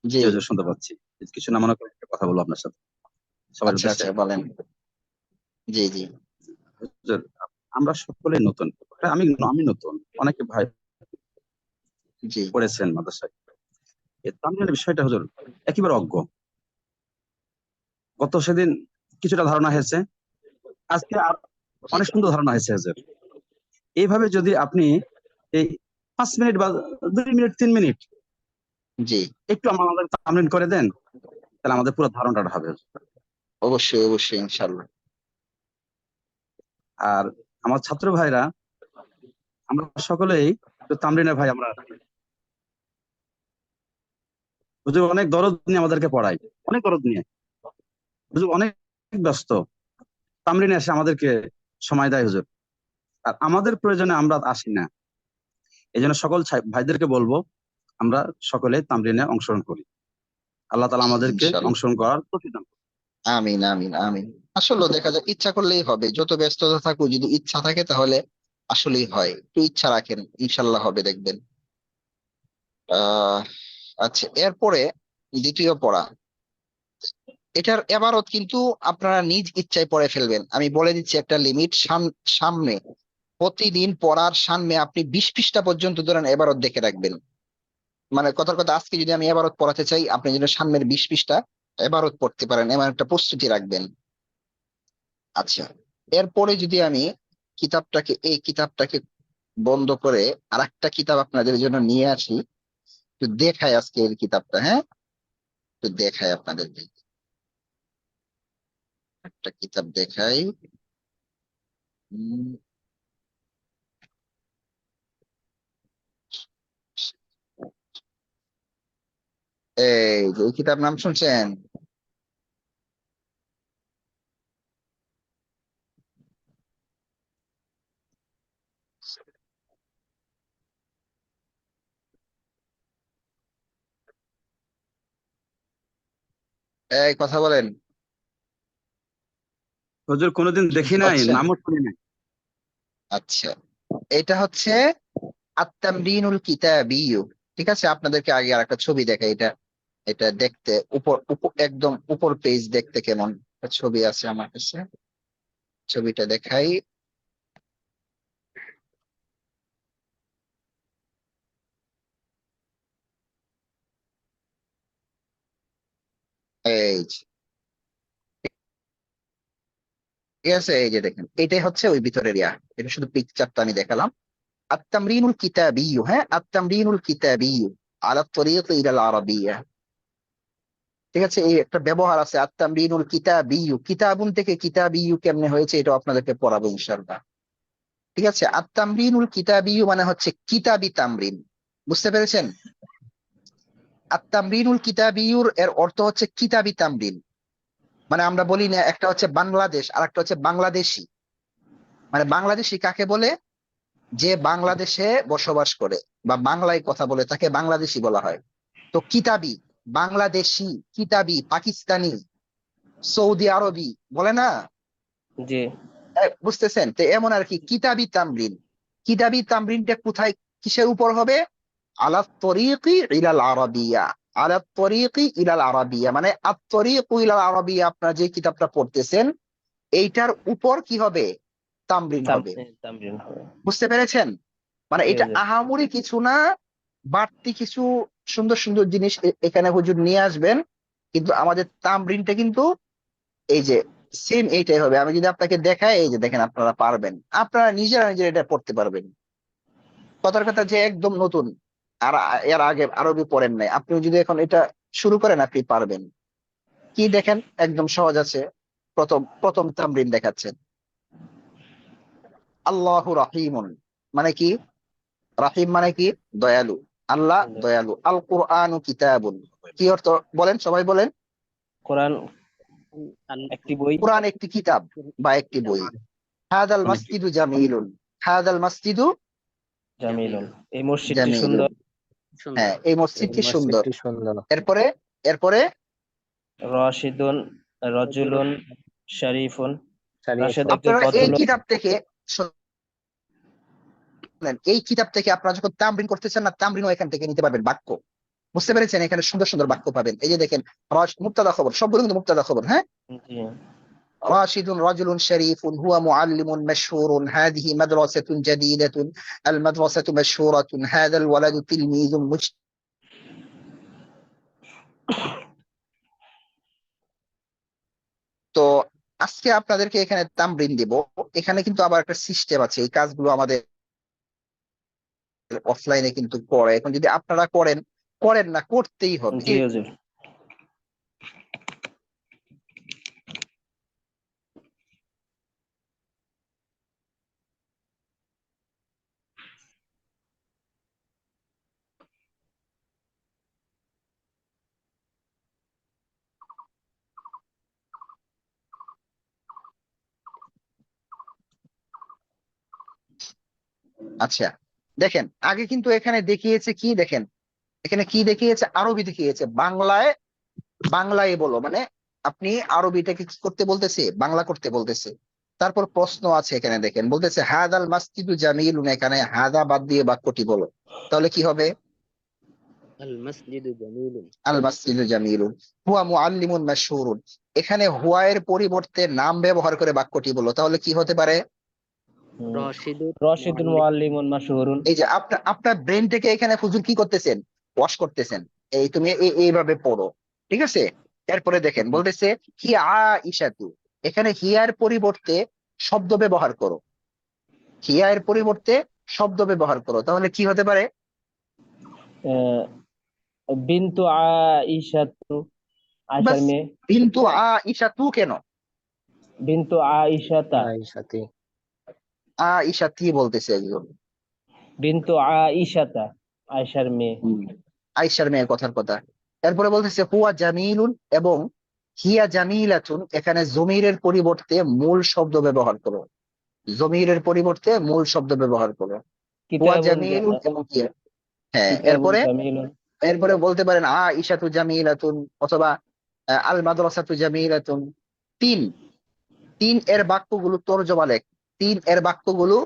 জি। জি হুজুর শুনতে পাচ্ছি। কিছু না মনে করে একটা কথা বলবো আপনার সাথে, সবার আচ্ছা উদ্দেশ্যে। আচ্ছা, বলেন। জি জি। হুজুর, আমরা সকলেই নতুন। আমি আমি নতুন, অনেকে ভাই জি। পড়েছেন মাদ্রাসায়। এই তামিলের বিষয়টা হুজুর একেবারে অজ্ঞ। গত সেদিন কিছুটা ধারণা হয়েছে, আজকে আর জি অনেক সুন্দর ধারণা হয়েছে হুজুর। এইভাবে যদি আপনি এই 5 মিনিট বা 2 মিনিট 3 মিনিট জি। একটু আমাদের তামলিন করে দেন, তাহলে আমাদের পুরো ধারণাটা হবে হুজুর। অবশ্যই অবশ্যই, ইনশাল্লাহ। আর আমার ছাত্র ভাইরা, আমরা সকলেই তো তামরিনের ভাই। আমরা হুজুর অনেক দরদ নিয়ে আমাদেরকে পড়ায়, অনেক দরদ নিয়ে। হুজুর অনেক ব্যস্ত, তামরিনে এসে আমাদেরকে সময় দেয় হুজুর। আর আমাদের প্রয়োজনে আমরা আসি না। এই জন্য সকল ভাইদেরকে বলবো, আমরা সকলে তামরিনে অংশগ্রহণ করি। আল্লাহ তাআলা আমাদেরকে ইনশাল্লাহ। অংশগ্রহণ করার তৌফিক দান করুন। আমিন আমিন আমিন। আসলে দেখা যায় ইচ্ছা করলেই হবে, যত ব্যস্ততা থাকুক যদি ইচ্ছা থাকে তাহলে আসলেই হয়। একটু ইচ্ছা রাখেন, ইনশাল্লাহ হবে, দেখবেন। আহ আচ্ছা, এরপরে দ্বিতীয় পড়া। এটার এবারত কিন্তু আপনারা নিজ ইচ্ছায় পড়ে ফেলবেন, আমি বলে দিচ্ছি একটা লিমিট। সামনে প্রতিদিন পড়ার সামনে আপনি 20 পৃষ্ঠা পর্যন্ত ধরেন এবারত দেখে রাখবেন। মানে কথার কথা, আজকে যদি আমি এবারত পড়াতে চাই, আপনি যেন সামনের 20 পৃষ্ঠা এবারত পড়তে পারেন, এমন একটা প্রস্তুতি রাখবেন। আচ্ছা, এরপরে যদি আমি এই কিতাবটাকে বন্ধ করে আরেকটা কিতাব আপনাদের জন্য নিয়ে আসি, একটু দেখাই আজকে এর কিতাবটা, হ্যাঁ, একটু দেখাই আপনাদেরকে। একটা কিতাব দেখাই। উম, এই যে এই কিতাব নাম শুনছেন? এই কথা বলেন। হুজুর কোনোদিন দেখি নাই, আচ্ছা নামও শুনি নাই। আচ্ছা, এটা হচ্ছে আত-তামরিনুল কিতাবিয়্যু। ঠিক আছে, আপনাদেরকে আগে আরেকটা ছবি দেখাই। এটা এটা দেখতে একদম উপর পেজ দেখতে কেমন একটা ছবি আছে আমার কাছে, ছবিটা দেখাই। এই যে, ঠিক আছে, এই যে দেখেন, এটাই হচ্ছে ওই ভিতরের এটা শুধু পিকচারটা আমি দেখালাম। আত-তামরিনুল কিতাবিয়্যু, হ্যাঁ, আত-তামরিনুল কিতাবিয়্যু আলা তরিক ইলাল আরাবিয়্যা। ঠিক আছে, এই একটা ব্যবহার আছে, আত-তামরিনুল কিতাবিয়্যু, কিতাবুন থেকে কিতাবিয়্যু কেমনে হয়েছে এটা আপনাদেরকে পড়াবো ইনশাআল্লাহ। ঠিক আছে, আত-তামরিনুল কিতাবিয়্যু মানে হচ্ছে কিতাবি তামরিন। বুঝতে পেরেছেন? আত-তামরিনুল কিতাবিয়্যুর এর অর্থ হচ্ছে কিতাবি তামরিন। মানে আমরা বলি না একটা হচ্ছে বাংলাদেশ আর একটা হচ্ছে বাংলাদেশি। মানে বাংলাদেশি কাকে বলে? যে বাংলাদেশে বসবাস করে বা বাংলায় কথা বলে তাকে বাংলাদেশি বলা হয়। তো কিতাবি, বাংলাদেশি, কিতাবি, পাকিস্তানি, সৌদি আরবি বলে না? জি বুঝতেছেন? তো এমন আর কি, কিতাবি তামরিন। কিতাবি তামরিনটা কোথায়, কিসের উপর হবে? আলা তরিকি ইলাল আরাবিয়া। আলা তরিকি ইলাল আরাবিয়া মানে আত-তরিকু ইলাল আরাবিয়া, আপনারা যে কিতাবটা পড়তেছেন এইটার উপর কি হবে? তামরিন হবে। তামরিন হবে। বুঝতে পেরেছেন? মানে জি এটা হুজুর। আহামরি কিছু না, বাড়তি কিছু সুন্দর সুন্দর জিনিস এখানে হুজুর নিয়ে আসবেন, কিন্তু আমাদের তামরিনটা কিন্তু এই যে সেম এইটাই হবে। আমি যদি আপনাকে দেখাই, এই যে দেখেন, আপনারা পারবেন, আপনারা নিজেরা নিজেরা এটা পড়তে পারবেন। কথার কথা যে একদম নতুন, আর এর আগে আরবি পড়েন নাই, আপনি যদি এখন এটা শুরু করেন আপনি পারবেন। কি দেখেন, একদম সহজ আছে। প্রথম প্রথম তামরিন দেখাচ্ছেন, আল্লাহু রাহিমুন মানে কি? রাহিম মানে কি? দয়ালু। আল্লাহ দয়ালু। আল কুরআনু কিতাবুন, কি অর্থ বলেন, সবাই বলেন। কোরআন আল- একটি বই। কোরআন একটি কিতাব বা একটি বই। হাদাল মাসজিদু জামিলুন, হাদাল মাসজিদু জামিলুন, এই মসজিদটি জামিলুন। সুন্দর। হ্যাঁ, সুন্দর। এই এই মসজিদটি সুন্দর। মসজিদটি সুন্দর। এরপরে এরপরে রাশিদুন, রজুলুন, শরীফুন। রাশেদ শরীফুন। একজন আপনারা এই ভদ্রলোক। কিতাব থেকে শুনেন, এই কিতাব থেকে আপনারা যখন তামরিন করতেছেন না, তামরিনও এখান থেকে নিতে পারবেন বাক্য। বুঝতে পেরেছেন? এখানে সুন্দর সুন্দর বাক্য পাবেন। এই যে দেখেন, মুক্তাদা খবর, সবগুলো কিন্তু মুক্তাদা খবর, হ্যাঁ। জি راشد رجل شريف هو معلم مشهور هذه مدرسة جديدة المدرسة مشهورة هذا الولد تلميذ مجتهد. তো আজকে আপনাদেরকে এখানে তামরিন দিব। এখানে কিন্তু আবার একটা সিস্টেম আছে, এই কাজগুলো আমাদের অফলাইনে কিন্তু করে। এখন যদি আপনারা করেন, করেন না, করতেই হবে। জি হুজুর। আচ্ছা, দেখেন, আগে কিন্তু এখানে দেখিয়েছে কি, দেখেন এখানে কি দেখিয়েছে, আরবি দেখিয়েছে। বাংলায়, বাংলায় বলো মানে আপনি আরবিটাকে কি করতে বলতেছে? বাংলা করতে বলতেছে। তারপর প্রশ্ন আছে এখানে, দেখেন বলতেছে হাদাল মাসজিদু জামিলুন, এখানে হাদা বাদ দিয়ে বাক্যটি বলো, তাহলে কি হবে? আল মসজিদু জামিলুন। আল মাসজিদু জামিলুন হুয়া মুআল্লিমুন মাশহুরুন, এখানে হুয়া এর পরিবর্তে নাম ব্যবহার করে বাক্যটি বলো, তাহলে কি হতে পারে? রশিদুর রশিদুল মুআল্লিম। মুআল্লিমুন মাশহুরুন। এই যে আপনার আপনার ব্রেনটাকে এখানে হুজুর কি করতেছেন? ওয়াশ করতেছেন। এই তুমি এইভাবে পড়ো। ঠিক আছে, এরপরে দেখেন বলতেছে হি আইশাতু, এখানে হিয়ার পরিবর্তে শব্দ ব্যবহার করো। হিয়া এর পরিবর্তে শব্দ ব্যবহার করো, তাহলে কি হতে পারে? আহ, বিন্তু আইশাতু, আয়েশার বাস, মেয়ে। কিন্তু আইশাতু কেন? বিন্তু আইশাতা, আয়েশাতি। আইশাতি বলতেছে একজন। বিন্তু আইশাতা, আয়েশার মেয়ে। আইসার মেয়ের কথার কথা। এরপরে বলতেছে হুয়া জামিলুন এবং হিয়া জামিলাতুন, এখানে জমিরের পরিবর্তে মূল শব্দ ব্যবহার করো। জমিরের পরিবর্তে মূল শব্দ ব্যবহার করো। হুয়া কিতাবুন জামিলুন এবং হিয়া। হ্যাঁ, কিতাবুন এরপরে জামিলুন। এরপরে বলতে পারেন ইশাতু জামিলাতুন, অথবা আল মাদ্রাসাতু জামিলাতুন। তিন তিন এর বাক্যগুলো তর্জমা লেখ, তিন এর বাক্যগুলো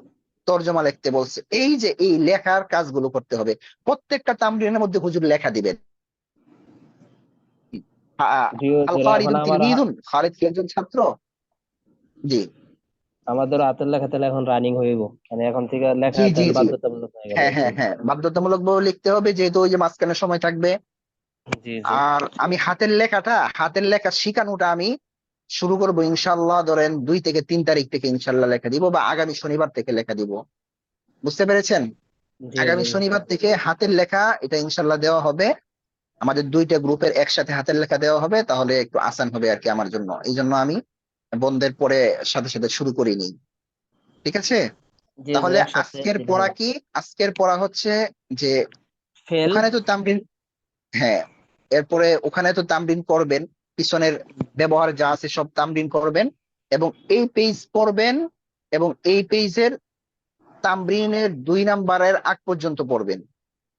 তর্জমা লিখতে বলছে। এই যে এই লেখার কাজগুলো করতে হবে, প্রত্যেকটা তামরিনের মধ্যে হুজুর লেখা দিবেন। জি আল হুজুর, এখন খালিদুন আমার তিলমিদুন, খালিদ কি একজন ছাত্র? জি আমাদের হাতের লেখা তাহলে এখন রানিং হইব, মানে এখন থেকে লেখা জি জি তাহলে জি বাধ্যতামূলক হয়ে গেল। হ্যাঁ জি হ্যাঁ হ্যাঁ, বাধ্যতামূলক ভাবে লিখতে হবে, যেহেতু ওই যে মাঝখানে সময় থাকবে। জি জি আর আমি হাতের লেখা শিখানোটা আমি শুরু করবো ইনশাল্লাহ, ধরেন 2 থেকে 3 তারিখ থেকে ইনশাল্লাহ লেখা দিব, বা আগামী শনিবার থেকে লেখা দিব। বুঝতে পেরেছেন? জি আগামী হুজুর। শনিবার থেকে হাতের লেখা এটা ইনশাল্লাহ দেওয়া হবে। আমাদের 2টা গ্রুপের একসাথে হাতের লেখা দেওয়া হবে, তাহলে একটু আসান হবে আর কি আমার জন্য। এই জন্য আমি বন্ধের পরে সাথে সাথে শুরু করিনি। ঠিক আছে? জি হুজুর, তাহলে একসাথে আজকের দিলে পড়া হবে। কি? আজকের পড়া হচ্ছে যে ফেল। ওখানে তো তামরিন, হ্যাঁ, এরপরে ওখানে তো তামরিন করবেন, পিছনের ব্যবহার যা আছে সব তামরিন করবেন, এবং এই পেজ পড়বেন, এবং এই পেজের তামরিনের 2 নাম্বারের আগ পর্যন্ত পড়বেন।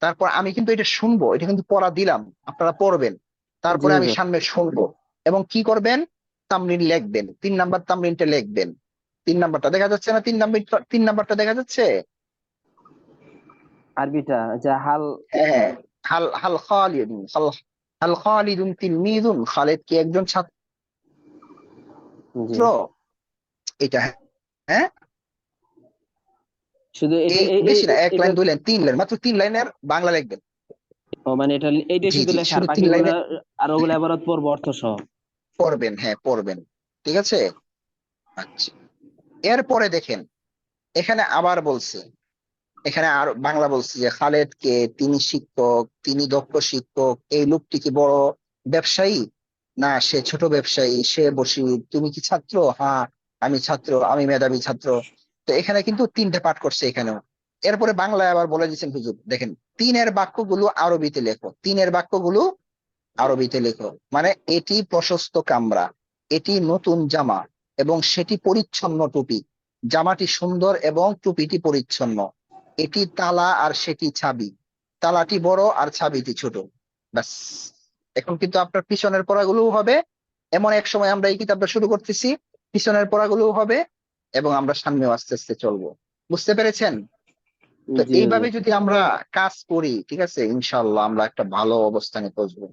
তারপর আমি কিন্তু এটা শুনবো, এটা কিন্তু পড়া দিলাম, আপনারা পড়বেন, জি তারপরে আমি হুজুর। সামনে শুনবো, এবং কি করবেন, তামরিন লিখবেন, 3 নাম্বার তামরিনটা লিখবেন। 3 নাম্বারটা দেখা যাচ্ছে না? 3 নাম্বারটা দেখা যাচ্ছে? আরবিটা যা হাল। হ্যাঁ হ্যাঁ। হাল হাল খালিদুন হাল হাল খালিদুন তিলমিদুন, খালিদ কি একজন জি, ছাত্র? এটা, হ্যাঁ, শুধু এটা এই বেশি না, এক এটা লাইন 2 লাইন 3 লাইন, মাত্র 3 লাইনের বাংলা লিখবেন। ও মানে এটা এইটাই জি শুধু জি, লেখা, আর শুধু তিন বাকিগুলা লাইনে আর ওগুলা আবার পড়বো অর্থ সহ। পড়বেন, হ্যাঁ পড়বেন। ঠিক আছে? আচ্ছা, এরপরে দেখেন, এখানে আবার বলছে, এখানে আর বাংলা বলছে যে খালেদ কে, তিনি শিক্ষক, তিনি দক্ষ শিক্ষক, এই লোকটি কি বড় ব্যবসায়ী, না সে ছোট ব্যবসায়ী, সে বসি, তুমি কি ছাত্র? হ্যাঁ আমি ছাত্র, আমি মেধাবী ছাত্র। তো এখানে কিন্তু 3টে পাঠ করছে এখানেও। এরপরে বাংলায় আবার বলে দিচ্ছেন হুজুর, দেখেন, তিনের বাক্যগুলো আরবিতে লেখো, তিনের বাক্যগুলো আরবিতে লেখো। মানে এটি প্রশস্ত কামরা, এটি নতুন জামা, এবং সেটি পরিচ্ছন্ন টুপি। জামাটি সুন্দর এবং টুপিটি পরিচ্ছন্ন। এটি তালা আর সেটি চাবি, তালাটি বড় আর চাবিটি ছোট। ব্যাস। এখন কিন্তু আপনার পিছনের পড়াগুলোও হবে, এমন এক সময় আমরা এই কিতাবটা শুরু করতেছি, পিছনের পড়াগুলোও হবে, এবং আমরা সামনেও আস্তে আস্তে চলবো। বুঝতে পেরেছেন? তো জি এইভাবে হুজুর। যদি আমরা কাজ করি, ঠিক আছে, ইনশাল্লাহ আমরা একটা ভালো অবস্থানে পৌঁছবো।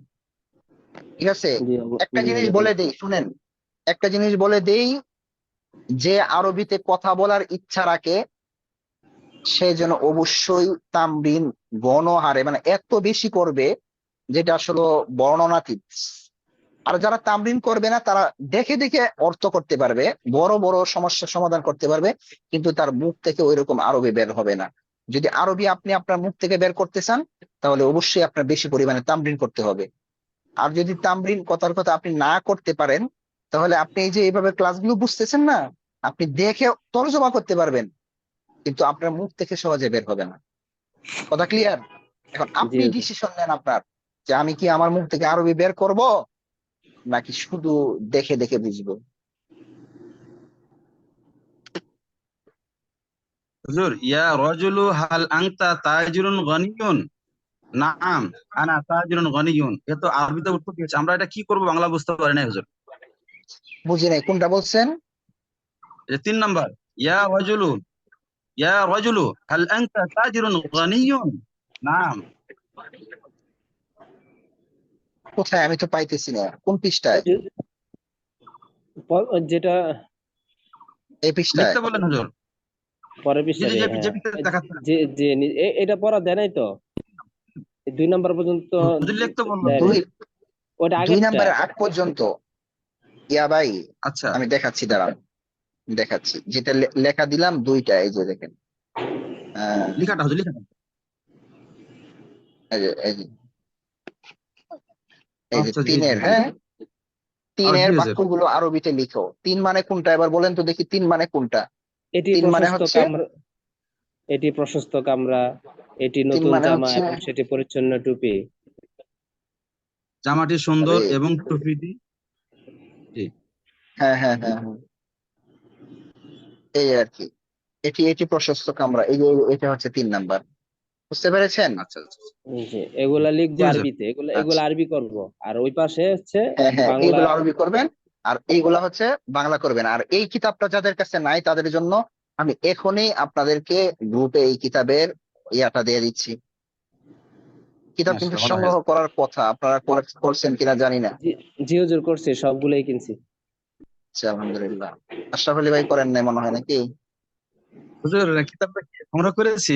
ঠিক আছে? জি একটা জি জিনিস হুজুর। বলে দেই, শুনেন, একটা জিনিস বলে দেই, যে আরবিতে কথা বলার ইচ্ছা রাখে সে যেন অবশ্যই তামরিন গণহারে, মানে এত বেশি করবে যেটা আসলে বর্ণনাতীত। আর যারা তামরিন করবে না, তারা দেখে দেখে অর্থ করতে পারবে, বড় বড় সমস্যার সমাধান করতে পারবে, কিন্তু তার মুখ থেকে ওইরকম আরবি বের হবে না। যদি আরবি আপনি আপনার মুখ থেকে বের করতে চান, তাহলে অবশ্যই আপনার বেশি পরিমাণে তামরিন করতে হবে। আর যদি তামরিন কথার কথা আপনি না করতে পারেন, তাহলে আপনি এই যে এইভাবে ক্লাসগুলো বুঝতেছেন না, আপনি দেখে তর্জমা করতে পারবেন, কিন্তু আপনার মুখ থেকে সহজে বের হবে না। কথা ক্লিয়ার? এখন জি আপনি হুজুর। ডিসিশন নেন আপনার, যে আমি কি আমার মুখ থেকে আরবি বের করব, নাকি শুধু দেখে দেখে বুঝবো। হুজুর, ইয়া রাজুলু হাল আনতা তাজিরুন গনিয়ুন, নাম আনা তাজিরুন গনিয়ুন, এ তো আরবিতে উত্তর দিয়েছে, আমরা এটা কি করব বাংলা বুঝতে পারি না হুজুর। বুঝি নাই কোনটা বলছেন? এই যে 3 নাম্বার, ইয়া রাজুলু, ইয়া রাজুলু হাল আনতা তাজিরুন গনিয়ুন, নাম। কোথায়? আমি তো পাইতেছি না, কোন পৃষ্ঠায়? যেটা এই পৃষ্ঠায়? লিখতে বলেন হুজুর। পরের জি জি, পৃষ্ঠাতে, যে হ্যাঁ। যে পিকচার দেখাচ্ছেন। যে যে এটা পড়া দেয় নাই তো, 2 নাম্বার পর্যন্ত হুজুর লিখতে বলুন। দেয় নাই। দুই ওটা দুই আগেরটা। নাম্বারের আগ পর্যন্ত। ইয়া ভাই, আচ্ছা, আমি দেখাচ্ছি, দাঁড়ান, দেখাচ্ছি, যেটা লেখা দিলাম 2টা, এই যে দেখেন। লিখাটা হুজুর, লিখাটা। এই যে এই যে আচ্ছা জি জি তিনের, জি। হ্যাঁ, জি তিনের হুজুর। বাক্যগুলো আরবিতে লিখো। 3 মানে কোনটা এবার বলেন তো দেখি, 3 মানে কোনটা? এটি 3 মানে প্রশস্ত হচ্ছে, কামরা, এটি প্রশস্ত কামরা, এটি 3 নতুন মানে জামা হচ্ছে, এবং সেটি পরিচ্ছন্ন টুপি। জামাটি সুন্দর আরে, এবং টুপিটি, জি। হ্যাঁ হ্যাঁ হ্যাঁ হ্যাঁ, এই আর কি, এটি প্রশস্ত কামরা, এই যে এটা হচ্ছে 3 নাম্বার। বুঝতে পেরেছেন? আচ্ছা আচ্ছা। যে এগুলা জি লিখবো হুজুর। আরবিতে, এগুলা এগুলা আচ্ছা, আরবি করব, আর ওই পাশে হচ্ছে হ্যাঁ হ্যাঁ, বাংলা। এইগুলো আরবি করবেন, আর এইগুলা হচ্ছে বাংলা করবেন। আর এই কিতাবটা যাদের কাছে নাই তাদের জন্য আমি এখনই আপনাদেরকে গ্রুপে এই কিতাবের ইয়াটা দিয়ে দিচ্ছি। কিতাব কিন্তু মাশাআল্লাহ, ভালো সংগ্রহ হয়েছে। করার কথা, আপনারা করছেন কিনা জানি না। জি জি হুজুর, করছি, সবগুলোই কিনছি। আচ্ছা, আলহামদুলিল্লাহ। আশরাফ আলী ভাই করেন নাই মনে হয় নাকি? হুজুর কিতাবটা সংগ্রহ করেছি,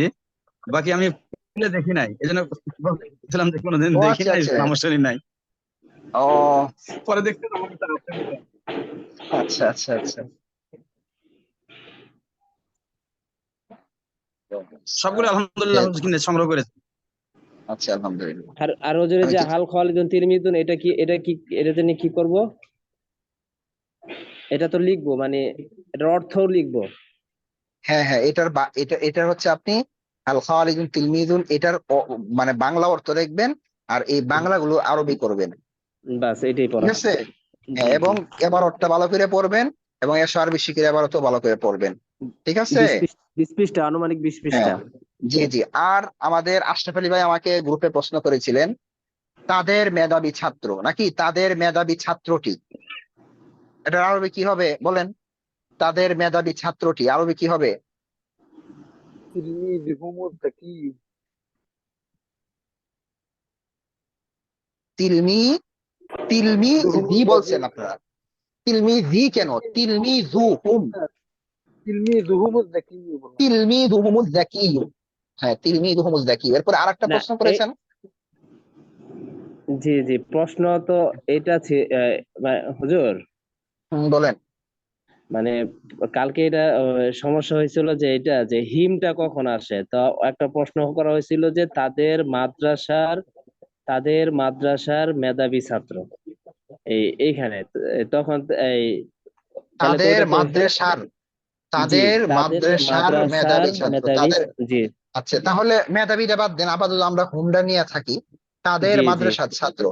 বাকি আমি খুলে দেখি নাই, এই জন্য বলছিলাম যে কোনোদিন ও দেখি আচ্ছা নাই, আচ্ছা। নাম শুনি নাই। ও পরে দেখতে আমার একটা আছে। আচ্ছা আচ্ছা আচ্ছা। সবগুলো আলহামদুলিল্লাহ হুজুর কিনে সংগ্রহ করেছি। আচ্ছা, আলহামদুলিল্লাহ। আর হুজুর, এই আমি যে কি হাল খালিদুন তিরমিজুন, এটা জন্য কি করব? এটা তো লিখবো, মানে এটার অর্থও লিখবো। হ্যাঁ হ্যাঁ, এটার হচ্ছে আপনি আল খাওয়ালিদুন তিলমিদুন এটার মানে বাংলা অর্থ দেখবেন, আর এই বাংলাগুলো আরবি করবেন। বাস এটাই ঠিক পড়া। আছে? হ্যাঁ, জি জি। এবং এবারটা ভালো করে পড়বেন, এবং এর আরবি শিখে এবারও ভালো করে পড়বেন। ঠিক আছে? 20 পৃষ্ঠা, আনুমানিক 20 হ্যাঁ, পৃষ্ঠা। জি জি। আর আমাদের আশরাফ আলী ভাই আমাকে গ্রুপে প্রশ্ন করেছিলেন, তাদের মেধাবী ছাত্র নাকি তাদের মেধাবী ছাত্রটি, এটার আরবি কি হবে বলেন? তাদের মেধাবী ছাত্রটি আরবি কি হবে? تلميذهم الذكي তিলমি তিলমি ذهم জি الذي বলছেন আপনারা, তিলমি জি কেন, তিলমি জু হুম, تلميذهم الذكي বললাম। তিলমি দুহুমুজ জাকি। হ্যাঁ, তিলমি দুহুমুজ জাকি। এরপরে আরেকটা না প্রশ্ন করেছেন। জি জি, প্রশ্ন তো এটা হুজুর, বলেন। মানে কালকে এটা সমস্যা হয়েছিল যে এটা যে হিমটা কখন আসে, তো একটা প্রশ্ন করা হয়েছিল যে তাদের মাদ্রাসার মেধাবী ছাত্র, এইখানে তখন তাহলে তো তাদের ওইটা তো মাদ্রাসার, জি, তাদের তাদের মাদ্রাসার মাদ্রাসার মেধাবী ছাত্র মেধাবী। তাদের। জি আচ্ছা, তাহলে মেধাবীটা বাদ দেন, আপাতত আমরা হুমডা নিয়ে থাকি। তাদের জি জি মাদ্রাসার ছাত্র,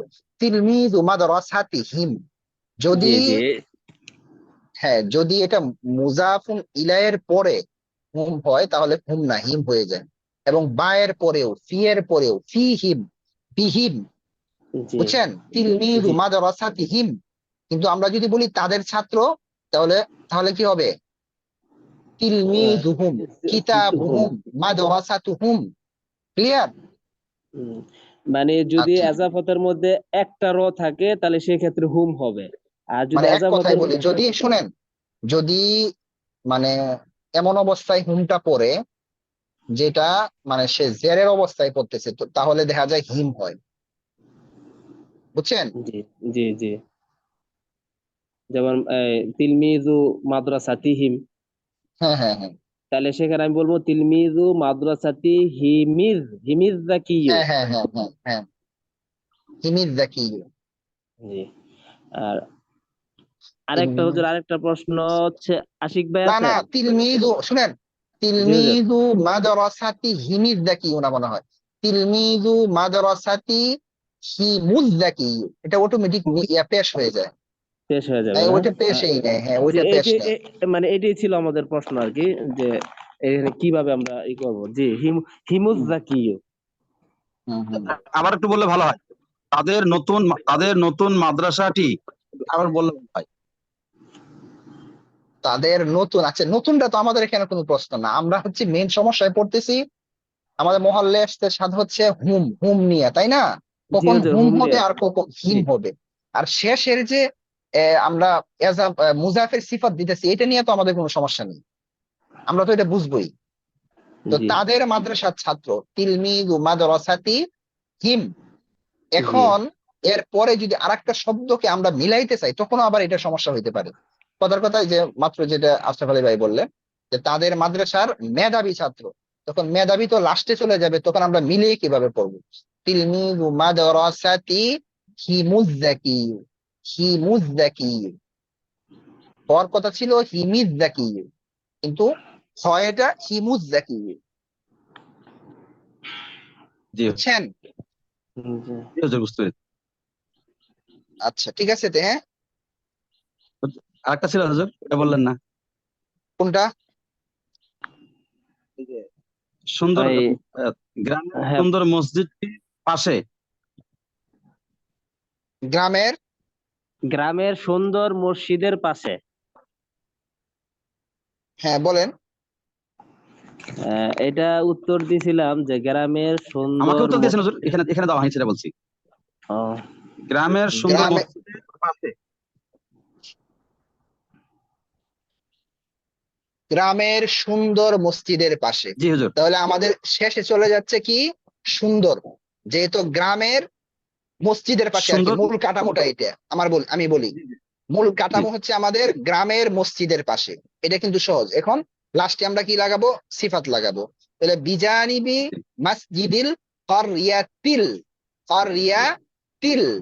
তিলমিযু মাদ্রাসাতিহিম। জি যদি, জি হ্যাঁ, যদি এটা মুজাফুন ইলাইয়ের পরে হুম হয় তাহলে হুম না হিম হয়ে যায়, এবং বায়ের পরেও ফি এর পরেও ফি হিম, বিহিম। জি বুঝছেন? তিলমিযু জি মাদ্রাসাতিহিম। কিন্তু আমরা যদি বলি তাদের ছাত্র, তাহলে তাহলে কি হবে? তিলমিযুহুম হুম কিতাবুহুম মাদ্রাসাতুহুম। ক্লিয়ার? হুম। মানে যদি আচ্ছা, এজাফতের মধ্যে একটা র থাকে তাহলে সেক্ষেত্রে হুম হবে, আর যদি মানে এক কথায় এজাফতের বলি, যদি শুনেন, যদি মানে এমন অবস্থায় হুমটা পড়ে যেটা মানে সে জেরের অবস্থায় পড়তেছে, তো তাহলে দেখা যায় হিম হয়। বুঝছেন? জি জি জি, যেমন তিলমিজু মাদ্রাসাতিহিম, হ্যাঁ হ্যাঁ হ্যাঁ তাহলে সেখানে আমি বলবো তিলমিজু মাদ্রাসাতি হিমিজ, হিমিজ জাকিয়্যু। হ্যাঁ হ্যাঁ হ্যাঁ হ্যাঁ হ্যাঁ, হিমিজ জাকি। জি। আর আরেকটা হুজুর, আরেকটা প্রশ্ন হচ্ছে, আশিক ভাই না না, আছেন? তিলমিজু শুনেন, জি হুজুর। তিলমিজু মাদ্রাসাতি হিমিজ জাকি না মনে হয়, তিলমিজু মাদ্রাসাতি হিমুজ জাকি। এটা অটোমেটিক পেশ হয়ে যায়। পেশ হয়ে যাবে না? ওইটা আহ, পেশেই নেই, হ্যাঁ যে ওইটা পেশ এটি নেই। মানে এটাই ছিল আমাদের প্রশ্ন আর কি, যে এখানে কিভাবে আমরা করবো। জি, হিমুজ হুম জাকিয়্যু। হুম হুম। আবার একটু বললে ভালো হয়, তাদের নতুন মাদ্রাসাটি আবার বললে ভালো হয়। তাদের নতুন, আচ্ছা নতুনটা তো আমাদের এখানে কোনো প্রশ্ন না, আমরা হচ্ছে মেন সমস্যায় পড়তেছি। আমাদের মহল্লে আসতে স্বাদ হচ্ছে হুম হুম নিয়ে, তাই না? জি কখন হুজুর, হুম হুম হবে নিয়ে। আর কখন হিম জি হবে। আর শেষের যে আমরা মুজাফের সিফাত দিতেছি, এটা নিয়ে তো আমাদের কোনো সমস্যা নেই, আমরা তো এটা বুঝবোই। তো জি তাদের মাদ্রাসার ছাত্র, তিলমিযু মাদ্রাসাতি হিম। জি এখন এর পরে যদি আরেকটা শব্দকে আমরা মিলাইতে চাই, তখন আবার এটা সমস্যা হইতে পারে। কথার কথা, যে মাত্র যেটা আশরাফ আলী ভাই বললেন, যে তাদের মাদ্রাসার মেধাবী ছাত্র, তখন মেধাবী তো লাস্টে চলে যাবে, তখন আমরা মিলিয়ে কিভাবে পড়বো? তিলমিযু মাদ্রাসাতি হিমুজ্জাকি, হিমুজ্জাকি। হওয়ার কথা ছিল হিমিজ্জাকি, কিন্তু হয় এটা হিমুজ্জাকি। জি বুঝছেন? জি। জি হুজুর, বুঝতে পেরেছি। আচ্ছা, ঠিক আছে তে, হ্যাঁ। আরেকটা ছিল হুজুর, এটা বললেন না। কোনটা? এই যে সুন্দর ওই গ্রামের হ্যাঁ, সুন্দর মসজিদটির পাশে, গ্রামের গ্রামের সুন্দর মসজিদের পাশে। হ্যাঁ বলেন। এটা উত্তর দিছিলাম যে গ্রামের আমাকে সুন্দর উত্তর দিয়েছেন হুজুর, এখানে এখানে দেওয়া হয়নি সেটা বলছি। ও, গ্রামের সুন্দর গ্রামে মসজিদের পাশে। গ্রামের সুন্দর মসজিদের পাশে। জি হুজুর। তাহলে আমাদের শেষে চলে যাচ্ছে কি সুন্দর, যেহেতু গ্রামের মসজিদের পাশে আর কি সুন্দর। মূল কাঠামোটা এটা আমি বলি জি, জি, মূল জি। কাঠামো হচ্ছে আমাদের গ্রামের মসজিদের পাশে। এটা কিন্তু সহজ। এখন লাস্টে আমরা কি লাগাবো? সিফাত লাগাবো। তাহলে বিজানিবি মসজিদিল কারইয়াতিল কারইয়াতিল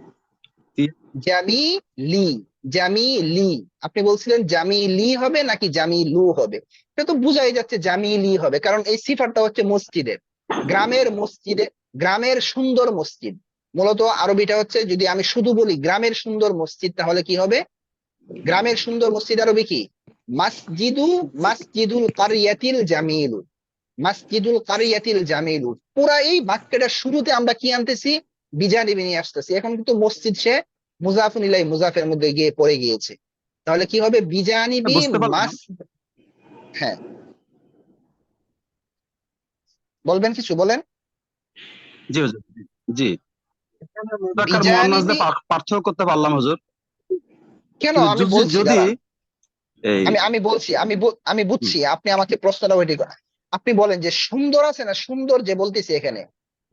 তি- জামিলি জামিলি। আপনি বলছিলেন জামিলি হবে নাকি জামিলু হবে? এটা তো বোঝাই যাচ্ছে জামিলি হবে, কারণ এই সিফাতটা হচ্ছে মসজিদের, গ্রামের মসজিদে, গ্রামের সুন্দর মসজিদ। মূলত আরবিটা হচ্ছে, যদি আমি শুধু বলি গ্রামের সুন্দর মসজিদ তাহলে কি হবে? গ্রামের সুন্দর মসজিদ আরবি কি? মাসজিদুল কারিয়াতিল জামিলু। মাসজিদুল কারিয়াতিল জামিলু। পুরা এই বাক্যটার শুরুতে আমরা কি আনতেছি? বিজানিবি নিয়ে আসতেছি। এখন কিন্তু মসজিদ সে মুজাফুন ইলাই মুজাফের মধ্যে গিয়ে পড়ে গিয়েছে। তাহলে কি হবে? বিজানিবি বুঝতে পারলাম। মাস। হ্যাঁ বলবেন, কিছু বলেন। জি হুজুর। জি। এখানে মুযাক্কার মুয়ান্নাস বিজানিবি দিয়ে পার্থক্য করতে পারলাম হুজুর, কেন? কিন্তু আমি বলছি, যদি দাঁড়ান। এই আমি বলছি, আমি হুম, বুঝছি, আপনি আমাকে প্রশ্নটা ওইটি করেন। আপনি বলেন যে সুন্দর আছে না, সুন্দর যে বলতেছি এখানে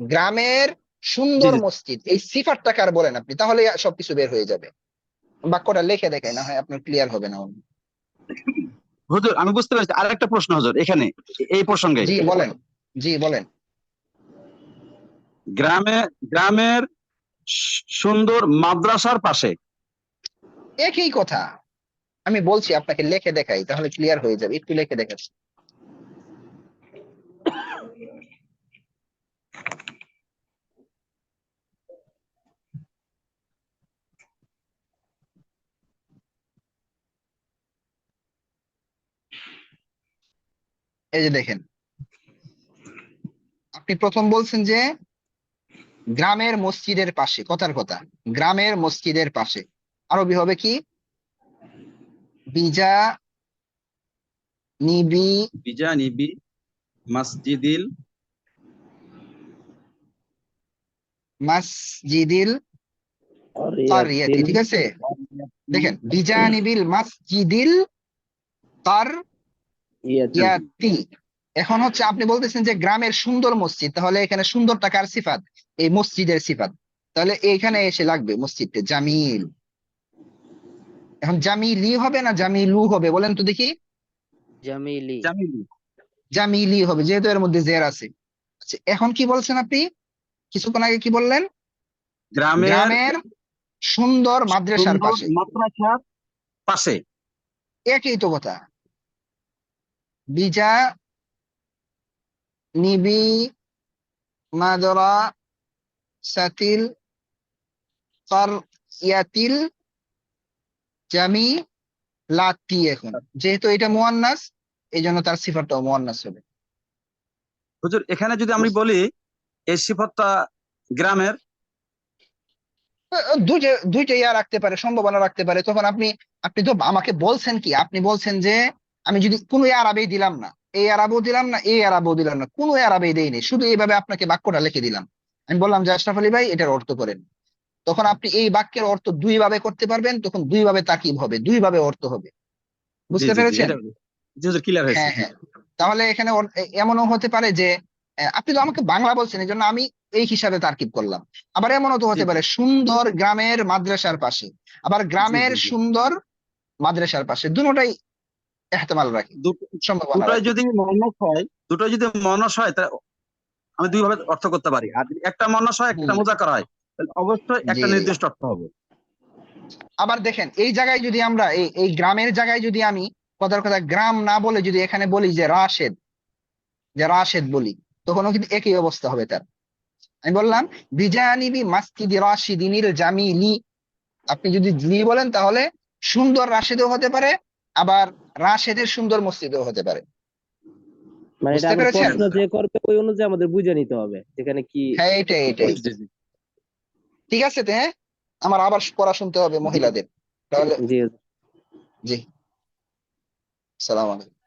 গ্রামের জি সুন্দর জি মসজিদ, এই সিফাতটা কার বলেন আপনি, তাহলে সবকিছু বের হয়ে যাবে। বাক্যটা লিখে দেখাই না হয় আপনার ক্লিয়ার হবে না। হুজুর, আমি বুঝতে পেরেছি। আরেকটা প্রশ্ন হুজুর এখানে এই প্রসঙ্গে, জি বলেন। জি বলেন। গ্রামে গ্রামের সুন্দর মাদ্রাসার পাশে। একই কথা। আমি বলছি আপনাকে লিখে দেখাই, তাহলে ক্লিয়ার হয়ে যাবে। একটু লিখে দেখাচ্ছি। এই যে দেখেন, আপনি প্রথম বলছেন যে গ্রামের মসজিদের পাশে, কথার কথা, গ্রামের মসজিদের পাশে আরবি হবে কি? বিজা নিবি বিজানিবি মসজিদিল মাসজিদিল কারিয়াতি। কারিয়াতিল ঠিক আছে, দেখেন বিজানিবিল মাসজিদিল ইয়াতি। কারিয়াতি। এখন হচ্ছে আপনি বলতেছেন যে গ্রামের সুন্দর মসজিদ, তাহলে এখানে সুন্দরটা কার সিফাত? এই মসজিদের সিফাত। তাহলে এখানে এসে লাগবে মসজিদটা জামিল। এখন জামিলি হবে না জামিলু হবে বলেন তো দেখি? জামিলি। জামিলি। জামিলি হবে, যেহেতু এর মধ্যে জের আছে। আচ্ছা, এখন কি বলছেন আপনি? কিছুক্ষণ আগে কি বললেন? গ্রামের গ্রামের সুন্দর মাদ্রাসার সুন্দর পাশে। মাদ্রাসার পাশে। একই তো কথা। বিজা নিবি মাদ্রাসাতিল কারিয়াতিল জামিলাতি। এখন যেহেতু এটা মুয়ান্নাস, এই জন্য তার সিফাতটাও মুয়ান্নাস হবে। হুজুর এখানে যদি আমি বলি এই সিফাতটা গ্রামের। দুইটা ইয়া রাখতে পারে, সম্ভাবনা রাখতে পারে। তখন আপনি আপনি তো আমাকে বলছেন কি, আপনি বলছেন যে আমি যদি কোনো আরবে দিলাম না, এই আরবও দিলাম না, এই আরবও দিলাম না, কোনো আরবে দেইনি, শুধু এইভাবে আপনাকে বাক্যটা লিখে দিলাম। আমি বললাম যে আশরাফ আলী ভাই এটার অর্থ করেন। তখন আপনি এই বাক্যের অর্থ দুই ভাবে করতে পারবেন, তখন দুই ভাবে তাকিব হবে, দুই ভাবে অর্থ হবে। জি বুঝতে জি জি, পেরেছেন? এটা জি হুজুর ক্লিয়ার হয়েছে। হ্যাঁ হ্যাঁ। তাহলে এখানে এমনও হতে পারে যে আপনি তো আমাকে বাংলা বলছেন, এই জন্য আমি এই হিসাবে তারকিব করলাম। আবার এমনও তো জি হতে জি পারে সুন্দর গ্রামের মাদ্রাসার পাশে, আবার জি গ্রামের জি জি। সুন্দর মাদ্রাসার পাশে, দুটোটাই এহতেমাল রাখি, দু- সম্ভাবনা দুটোই রাখি। যদি মনস হয়, দুটোই যদি মনস হয়, তা আমি দুই ভাবে অর্থ করতে পারি। আর যদি একটা মনস হয়, একটা হম। মুযাক্কার হয়, তাহলে অবশ্যই জি একটা জি। নির্দিষ্ট অর্থ হবে। আবার দেখেন এই জায়গায় যদি আমরা এই গ্রামের জায়গায় যদি আমি কথার কথা গ্রাম না বলে যদি এখানে বলি যে রাশেদ, যে রাশেদ বলি, তখনও কিন্তু একই অবস্থা হবে তার। আমি বললাম বিজানিবি মাসজিদি রাশিদিনিল জামিলি। আপনি যদি জি বলেন তাহলে সুন্দর রাশেদও হতে পারে, আবার রাশেদের সুন্দর মসজিদও হতে পারে। মানে এটা বুঝতে আবার পেরেছেন? প্রশ্ন যে করবে ওই অনুযায়ী আমাদের বুঝে নিতে হবে যেখানে কি হ্যাঁ এটাই এটাই। বলছে। জি জি ঠিক আছে তো, হ্যাঁ। আমার আবার পড়া শুনতে হবে মহিলাদের, তাহলে জি জি, সালাম আলাইকুম।